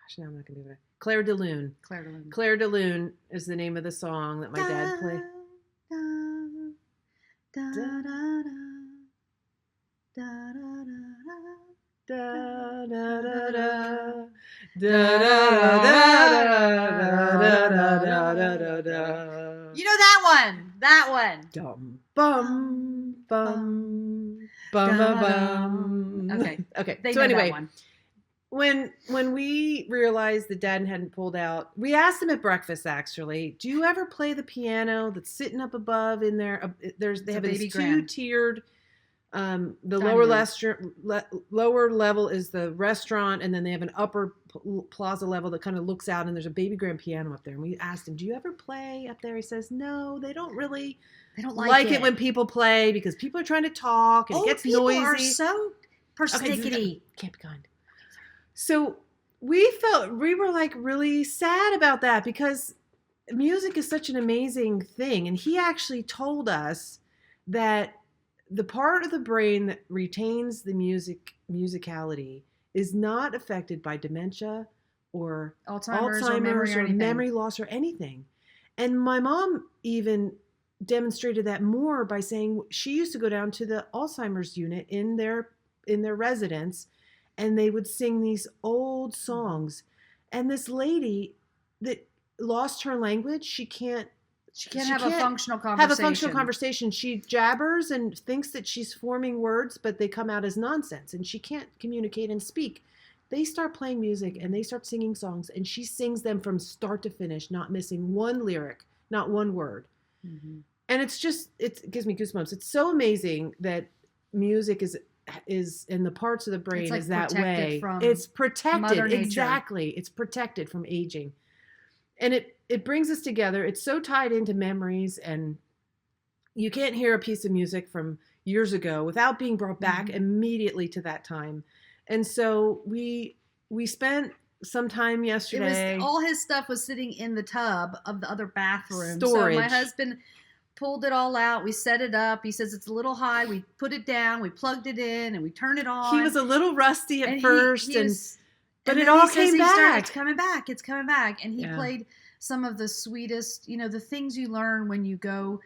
gosh, now I'm not gonna do it. Claire de Lune. Claire de Lune. Claire de Lune is the name of the song that my dad played. Da, da, da, da, da, da, da, da, da. You know that one. That one. Dum bum bum bum bum bum. Okay. Okay. They So know anyway, that one. when we realized that Dad hadn't pulled out, we asked him at breakfast. Actually, do you ever play the piano that's sitting up above in there? They have baby this grand. 2-tiered. The Dining lower level is the restaurant, and then they have an upper plaza level that kind of looks out, and there's a baby grand piano up there. And we asked him, "Do you ever play up there?" He says, "No, they don't really They don't like it when people play because people are trying to talk and it gets people noisy." are so persnickety. Can't be kind. So we were like really sad about that because music is such an amazing thing, and he actually told us that the part of the brain that retains the musicality is not affected by dementia or Alzheimer's or or memory loss or anything. And my mom even demonstrated that more by saying she used to go down to the Alzheimer's unit in their residence, and they would sing these old songs. And this lady that lost her language, she can't have a functional conversation. have a functional conversation. She jabbers and thinks that she's forming words, but they come out as nonsense, and she can't communicate and speak. They start playing music and they start singing songs, and she sings them from start to finish, not missing one lyric, not one word. Mm-hmm. And it gives me goosebumps. It's so amazing that music is in the parts of the brain like is that protected way. from It's protected. Mother Nature. Exactly. It's protected from aging. And it brings us together. It's so tied into memories, and you can't hear a piece of music from years ago without being brought back immediately to that time. And so we spent some time yesterday. All his stuff was sitting in the tub of the other bathroom. Storage. So my husband pulled it all out. We set it up. He says it's a little high. We put it down. We plugged it in, and we turned it on. He was a little rusty at And first, but and it then all he says came back. It's coming back. It's coming back. And he Yeah. played some of the sweetest, the things you learn when you go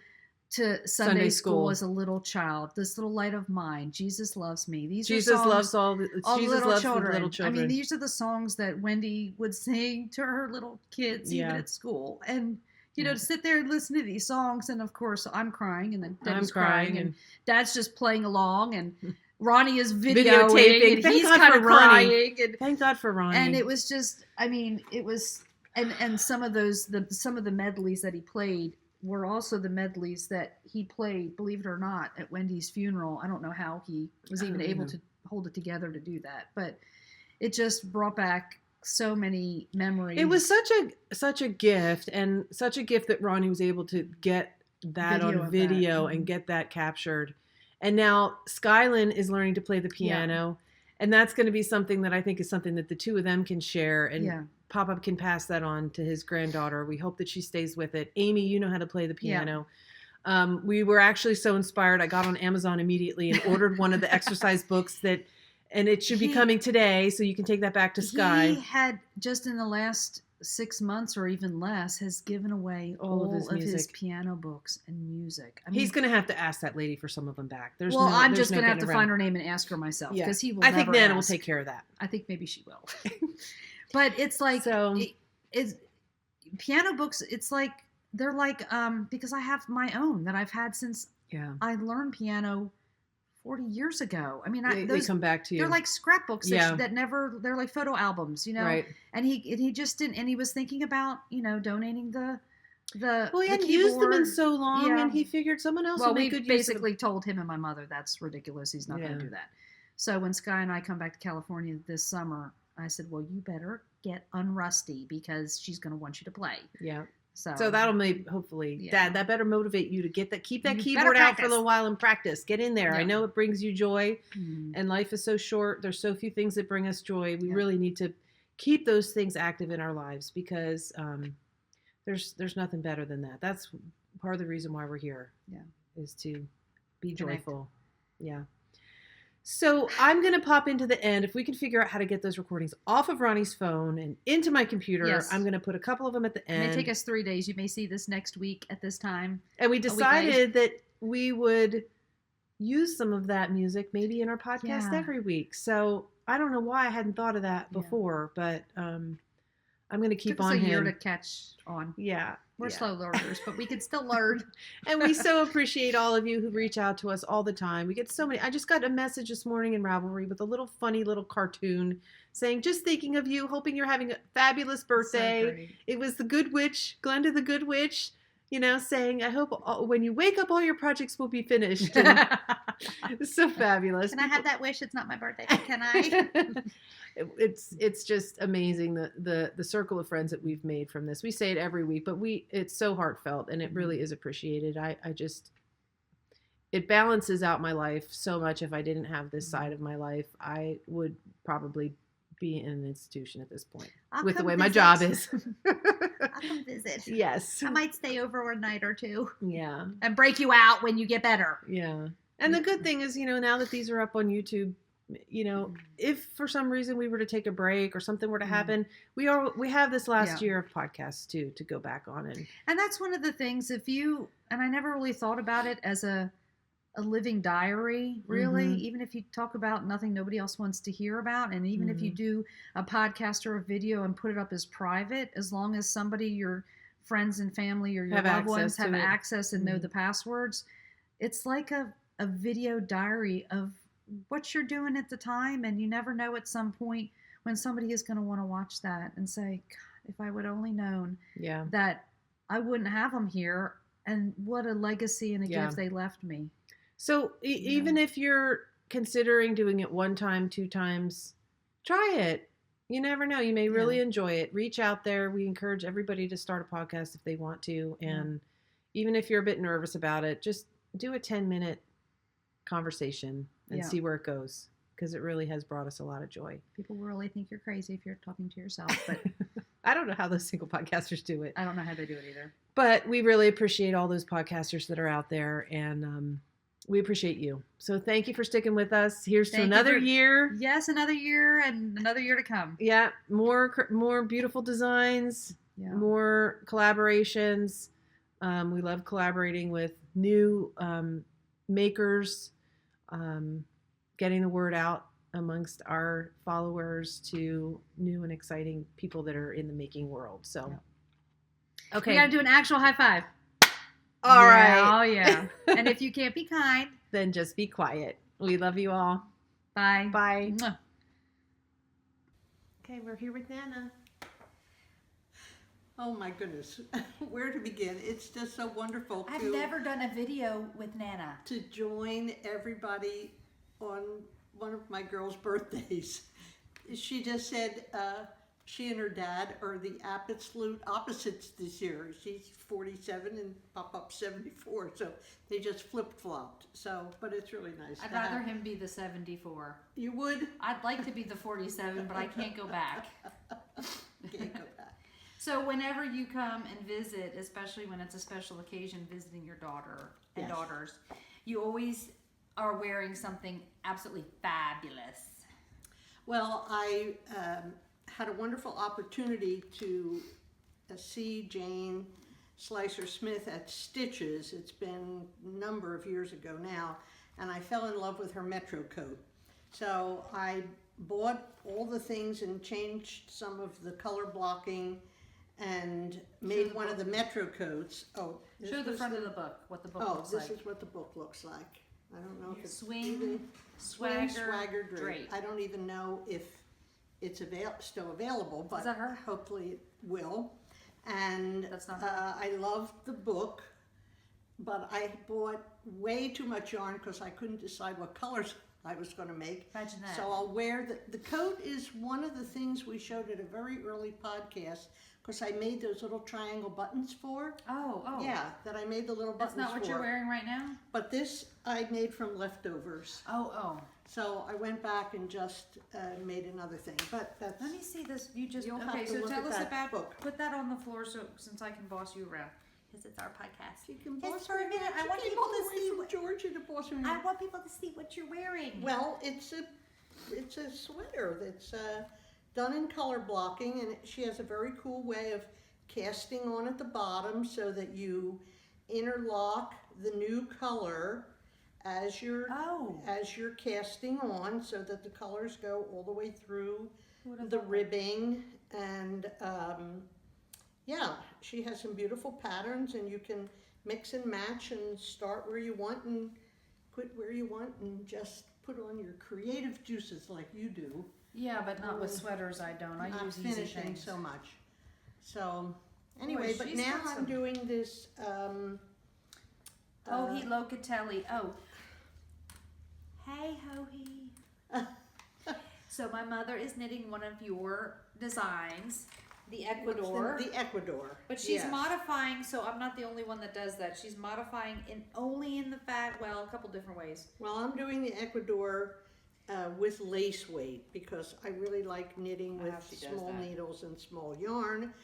to Sunday school as a little child. This little light of mine. Jesus loves me. Jesus loves all the little children. I mean, these are the songs that Wendy would sing to her little kids even at school. And to sit there and listen to these songs, and of course I'm crying, and then Debbie's crying, and Dad's just playing along, and Ronnie is videotaping, and he's kind of crying. And thank God for Ronnie. And it was just, it was, and some of the medleys that he played, were also the medleys that he played, believe it or not, at Wendy's funeral. I don't know how he was even able to hold it together to do that, but it just brought back so many memories. It was such a gift, and such a gift that Ronnie was able to get that on video and get that captured. And now Skylin is learning to play the piano, and that's going to be something that I think is something that the two of them can share, and Papa can pass that on to his granddaughter. We hope that she stays with it. Amy, you know how to play the piano. We were actually so inspired. I got on Amazon immediately and ordered one of the exercise books and it should be coming today, so you can take that back to Sky. He had, just in the last 6 months or even less, has given away all of his piano books and music. I mean, he's going to have to ask that lady for some of them back. I'm just going to have to find her name and ask her myself, because he will. I think Nana will take care of that. I think maybe she will. But it's like, it's piano books. It's like, they're like, because I have my own that I've had since I learned piano 40 years ago. I mean, they come back to you. They're like scrapbooks that never, they're like photo albums, you know? Right. And he just didn't, and he was thinking about, donating the well, he hadn't used them in so long, and he figured someone else would make good use of them. Basically told him and my mother that's ridiculous. He's not going to do that. So when Sky and I come back to California this summer, I said, well, you better get unrusty, because she's going to want you to play. Yeah. So that'll hopefully that better motivate you to keep that keyboard out for a little while and practice. Get in there. I know it brings you joy, and life is so short. There's so few things that bring us joy. We really need to keep those things active in our lives, because there's nothing better than that. That's part of the reason why we're here. Yeah, is to be joyful. Yeah. So I'm going to pop into the end. If we can figure out how to get those recordings off of Ronnie's phone and into my computer, I'm going to put a couple of them at the end. It may take us 3 days. You may see this next week at this time. And we decided that we would use some of that music maybe in our podcast every week. So I don't know why I hadn't thought of that before, but I'm going to keep on him. It took us a year to catch on. Yeah. We're slow learners, but we can still learn. And we so appreciate all of you who reach out to us all the time. We get so many. I just got a message this morning in Ravelry with a little funny little cartoon saying, just thinking of you, hoping you're having a fabulous birthday. So it was the Good Witch, Glenda the Good Witch, saying, I hope when you wake up, all your projects will be finished. It's so fabulous. Can I have that wish? It's not my birthday, but can I? It's just amazing the circle of friends that we've made from this. We say it every week, but it's so heartfelt, and it really is appreciated. It balances out my life so much. If I didn't have this side of my life, I would probably be in an institution at this point with the way my job is. I'll come visit. Yes. I might stay over a night or two. Yeah. And break you out when you get better. Yeah. And the good thing is, now that these are up on YouTube, if for some reason we were to take a break or something were to happen, we have this last year of podcasts too to go back on. And that's one of the things, and I never really thought about it as a living diary, really, even if you talk about nothing nobody else wants to hear about, and even if you do a podcast or a video and put it up as private, as long as somebody, your friends and family or your loved ones have access and know the passwords, it's like a video diary of what you're doing at the time, and you never know at some point when somebody is going to want to watch that and say, God, if I would only known that I wouldn't have them here, and what a legacy and a gift they left me. So even if you're considering doing it 1 time, 2 times, try it. You never know. You may really enjoy it. Reach out there. We encourage everybody to start a podcast if they want to. And even if you're a bit nervous about it, just do a 10-minute conversation and see where it goes, because it really has brought us a lot of joy. People will really think you're crazy if you're talking to yourself, but I don't know how those single podcasters do it. I don't know how they do it either. But we really appreciate all those podcasters that are out there, and we appreciate you. So thank you for sticking with us. Here's to another year. Yes, another year and another year to come. Yeah, more beautiful designs, more collaborations. We love collaborating with new makers, getting the word out amongst our followers to new and exciting people that are in the making world. So, okay. We got to do an actual high five. All right. Oh, yeah. And if you can't be kind, then just be quiet. We love you all. Bye. Bye. Mwah. Okay, we're here with Nana. Oh my goodness, where to begin? It's just so wonderful I've to never done a video with Nana. to join everybody on one of my girls' birthdays. She just said she and her dad are the absolute opposites this year. She's 47 and Pop-Up's 74, so they just flip-flopped. So, but it's really nice. I'd to rather have. him be the 74. You would? I'd like to be the 47, but I can't go back. Can't go back. So whenever you come and visit, especially when it's a special occasion, visiting your daughter and Yes. daughters, you always are wearing something absolutely fabulous. Well, I had a wonderful opportunity to see Jane Slicer Smith at Stitches. It's been a number of years ago now, and I fell in love with her Metro coat. So I bought all the things and changed some of the color blocking and made the one of the Metro coats. Oh, this Show the was front of the book, what the book Oh, looks this like. is what the book looks like. I don't know if it's Swing, even- swagger, Swagger drape. I don't even know if it's still available, but that her? hopefully it will. And That's not her? I loved the book, but I bought way too much yarn because I couldn't decide what colors I was going to make. Imagine that. So I'll wear the coat is one of the things we showed at a very early podcast because I made those little triangle buttons for. Oh. Yeah, that I made the little buttons That's not what for. you're wearing right now? But this I made from leftovers. Oh. So I went back and just made another thing. But that's Let me see this. You just, You'll have okay, to so look tell at us that about, book. put that on the floor so since I can boss you around. Because it's our podcast. you can Just boss for a me minute, around. I She want came people all to the way see from what- Georgia to boss me I around. want people to see what you're wearing. Well, it's a sweater that's done in color blocking, and she has a very cool way of casting on at the bottom so that you interlock the new color as you're Oh. casting on, so that the colors go all the way through What a the lovely- ribbing. And yeah, she has some beautiful patterns, and you can mix and match and start where you want and quit where you want and just put on your creative juices like you do. Yeah, but not with sweaters. I don't. I Not use easy finishing things. so much. So anyway, but she's now got I'm some- doing this. Hohe Locatelli. Oh. Hey, Hohe. So my mother is knitting one of your designs, the Ecuador. The Ecuador. But she's yes. modifying, so I'm not the only one that does that. She's modifying only in the a couple different ways. Well, I'm doing the Ecuador with lace weight because I really like knitting with she does small that. needles and small yarn.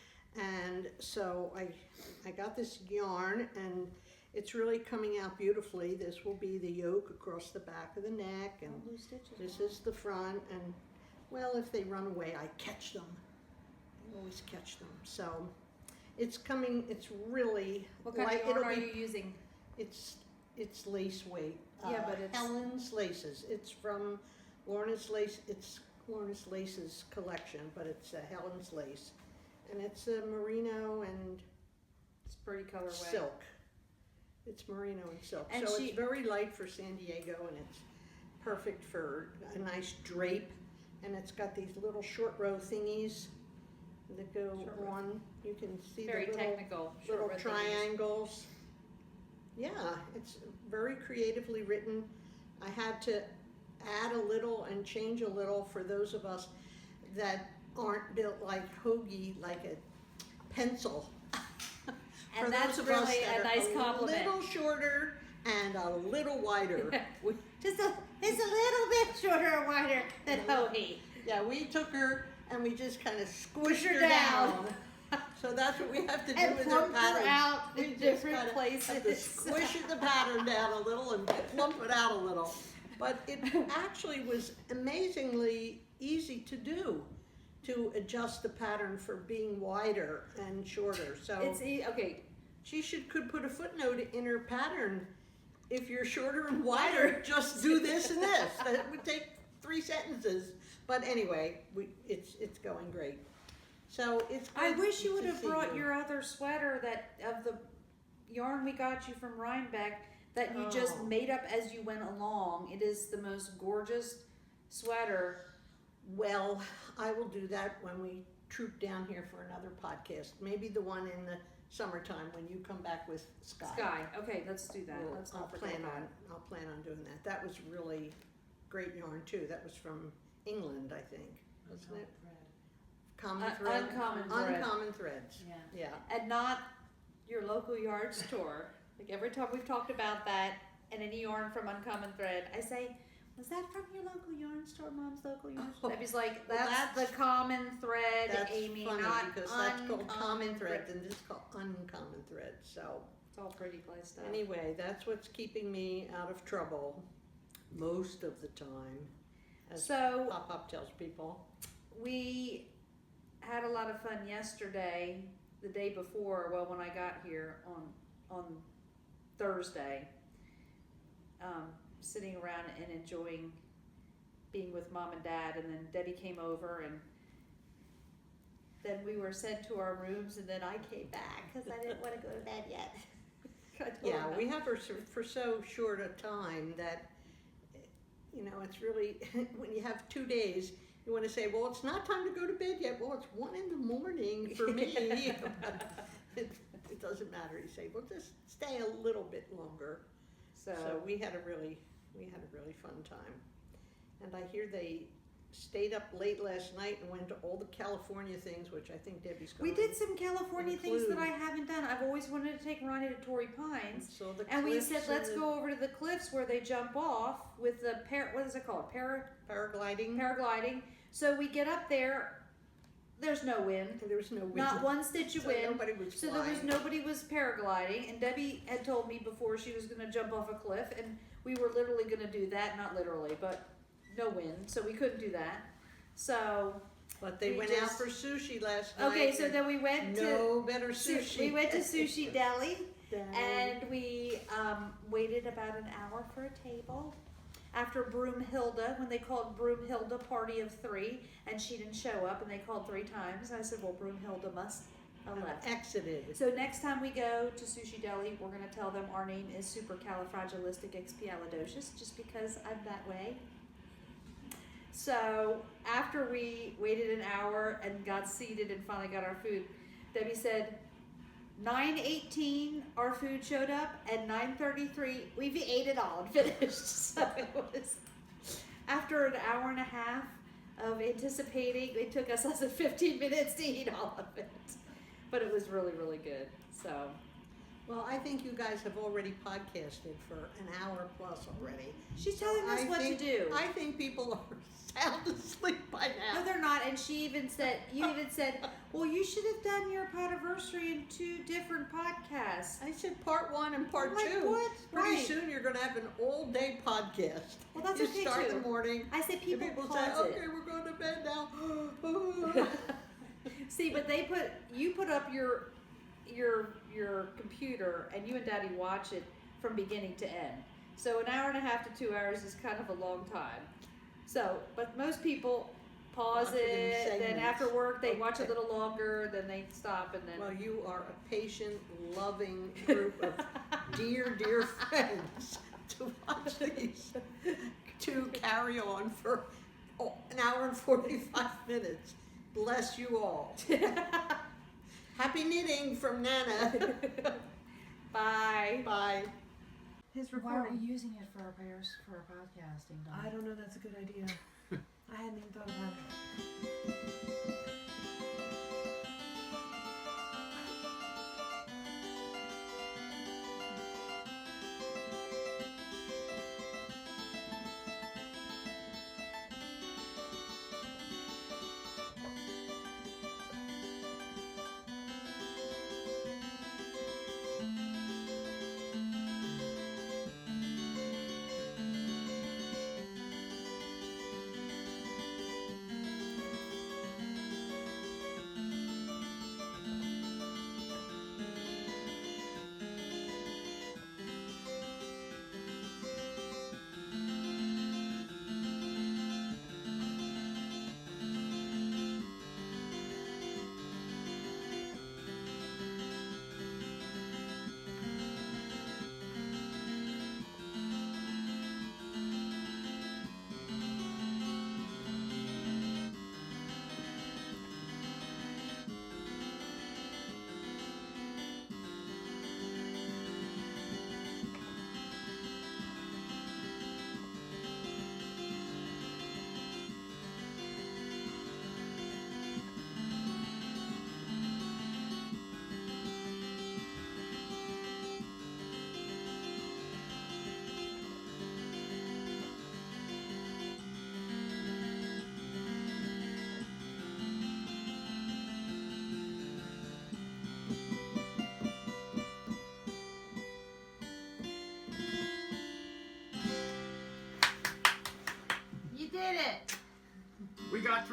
And so I got this yarn, and it's really coming out beautifully. This will be the yoke across the back of the neck, and this is the front. And well, if they run away, I catch them. I always catch them. So it's coming. It's really What kind of yarn are you using? It's lace weight. Yeah, but it's- Helen's Laces. It's from Lorna's Lace. It's Lorna's Laces collection, but it's Helen's Lace, and it's a merino and It's pretty colorway. silk. It's merino and silk. And so she- it's very light for San Diego, and it's perfect for a nice drape. And it's got these little short row thingies that go Short row. on. You can see Very the little technical. little short red triangles. Yeah, it's very creatively written. I had to add a little and change a little for those of us that aren't built like Hoagie, like a pencil. For And that's those of us really that a are nice compliment. A little shorter and a little wider. Just it's a little bit shorter and wider than Hohe. Yeah, we took her and we just kind of squished her her down. down. So that's what we have to do And with our plump her patterns. out We in just different kinda Have to places. squish the pattern down a little and plump it out a little. But it actually was amazingly easy to do, to adjust the pattern for being wider and shorter. So It's okay. she could put a footnote in her pattern. If you're shorter and wider, just do this and this. That would take 3 sentences. But anyway, it's going great. So it's. I good wish you would to have see brought you. your other sweater that of the yarn we got you from Rhinebeck that you just Oh. made up as you went along. It is the most gorgeous sweater. Well, I will do that when we troop down here for another podcast. Maybe the one in the summertime when you come back with Sky. Sky. Okay, let's do that. Well, Let's I'll not forget plan that. on doing that. That was really great yarn too. That was from England, I think, wasn't it? Common thread. Uncommon thread. Uncommon threads. Yeah. Yeah. And not your local yarn store. Like every time we've talked about that and any yarn from Uncommon Thread, I say, was that from your local yarn store, Mom's local yarn store? Oh, Debbie's like, well, that's the common thread, That's Amy, funny not because that's called common thread. threads and this is called uncommon threads. So It's all pretty play stuff. anyway, that's what's keeping me out of trouble most of the time, as So Pop tells people. we had a lot of fun yesterday, the day before, well, when I got here on Thursday, sitting around and enjoying being with Mom and Dad, and then Debbie came over, and then we were sent to our rooms, and then I came back because I didn't want to go to bed yet. I told Yeah, her we no. have her for so short a time that, you know, it's really, when you have 2 days, you want to say, well, it's not time to go to bed yet. Well, it's 1 a.m. for me. But it doesn't matter. You say, well, just stay a little bit longer. So we had a really fun time. And I hear they stayed up late last night and went to all the California things, which I think Debbie's going We did some California things that include. I haven't done. I've always wanted to take Ronnie to Torrey Pines. So the And we cliffs said, and let's the go over to the cliffs where they jump off with the what is it called? paragliding. Paragliding. So we get up there. There's no wind. And there was no wind. Not one stitch of So wind. nobody was So flying. there was nobody was paragliding, and Debbie had told me before she was going to jump off a cliff, and we were literally going to do that. Not literally, but no wind, so we couldn't do that. So But they we went out just- for sushi last night. okay, so and then we went to no better sushi. we went to Sushi Deli. Down. And we waited about an hour for a table after Broomhilda, when they called Broomhilda party of 3, and she didn't show up, and they called 3 times. I said, well, Broomhilda must have left. Exited. So next time we go to Sushi Deli, we're going to tell them our name is Supercalifragilisticexpialidocious, just because I'm that way. So after we waited an hour and got seated and finally got our food, Debbie said, 9:18 our food showed up, and 9:33 we've ate it all and finished. So it was after an hour and a half of anticipating. It took us less than 15 minutes to eat all of it, but it was really, really good. So Well, I think you guys have already podcasted for an hour plus already. she's So telling us I what think- to do. I think people are sound asleep by No, now. they're not. And she even said, you even said, well, you should have done your Podiversary in 2 different podcasts. I said part 1 and part I'm like, 2. what? Pretty Right. soon you're going to have an all-day podcast. Well, that's you okay, start in too. the morning. I said And people people pause say, it. okay, we're going to bed now. See, but you put up your computer and you and Daddy watch it from beginning to end. So an hour and a half to 2 hours is kind of a long time. So, but most people pause Watch it in it, then segments. after work they watch a Okay. little longer, then they stop, and then Well, you are a patient, loving group of dear friends to watch these two carry on for an hour and 45 minutes. Bless you all. Happy knitting from Nana. bye. Bye. His Why are we using it for our podcasting? Dawn? I don't know. That's a good idea. I hadn't even thought about it.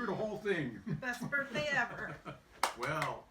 through the whole thing. Best birthday ever. Well,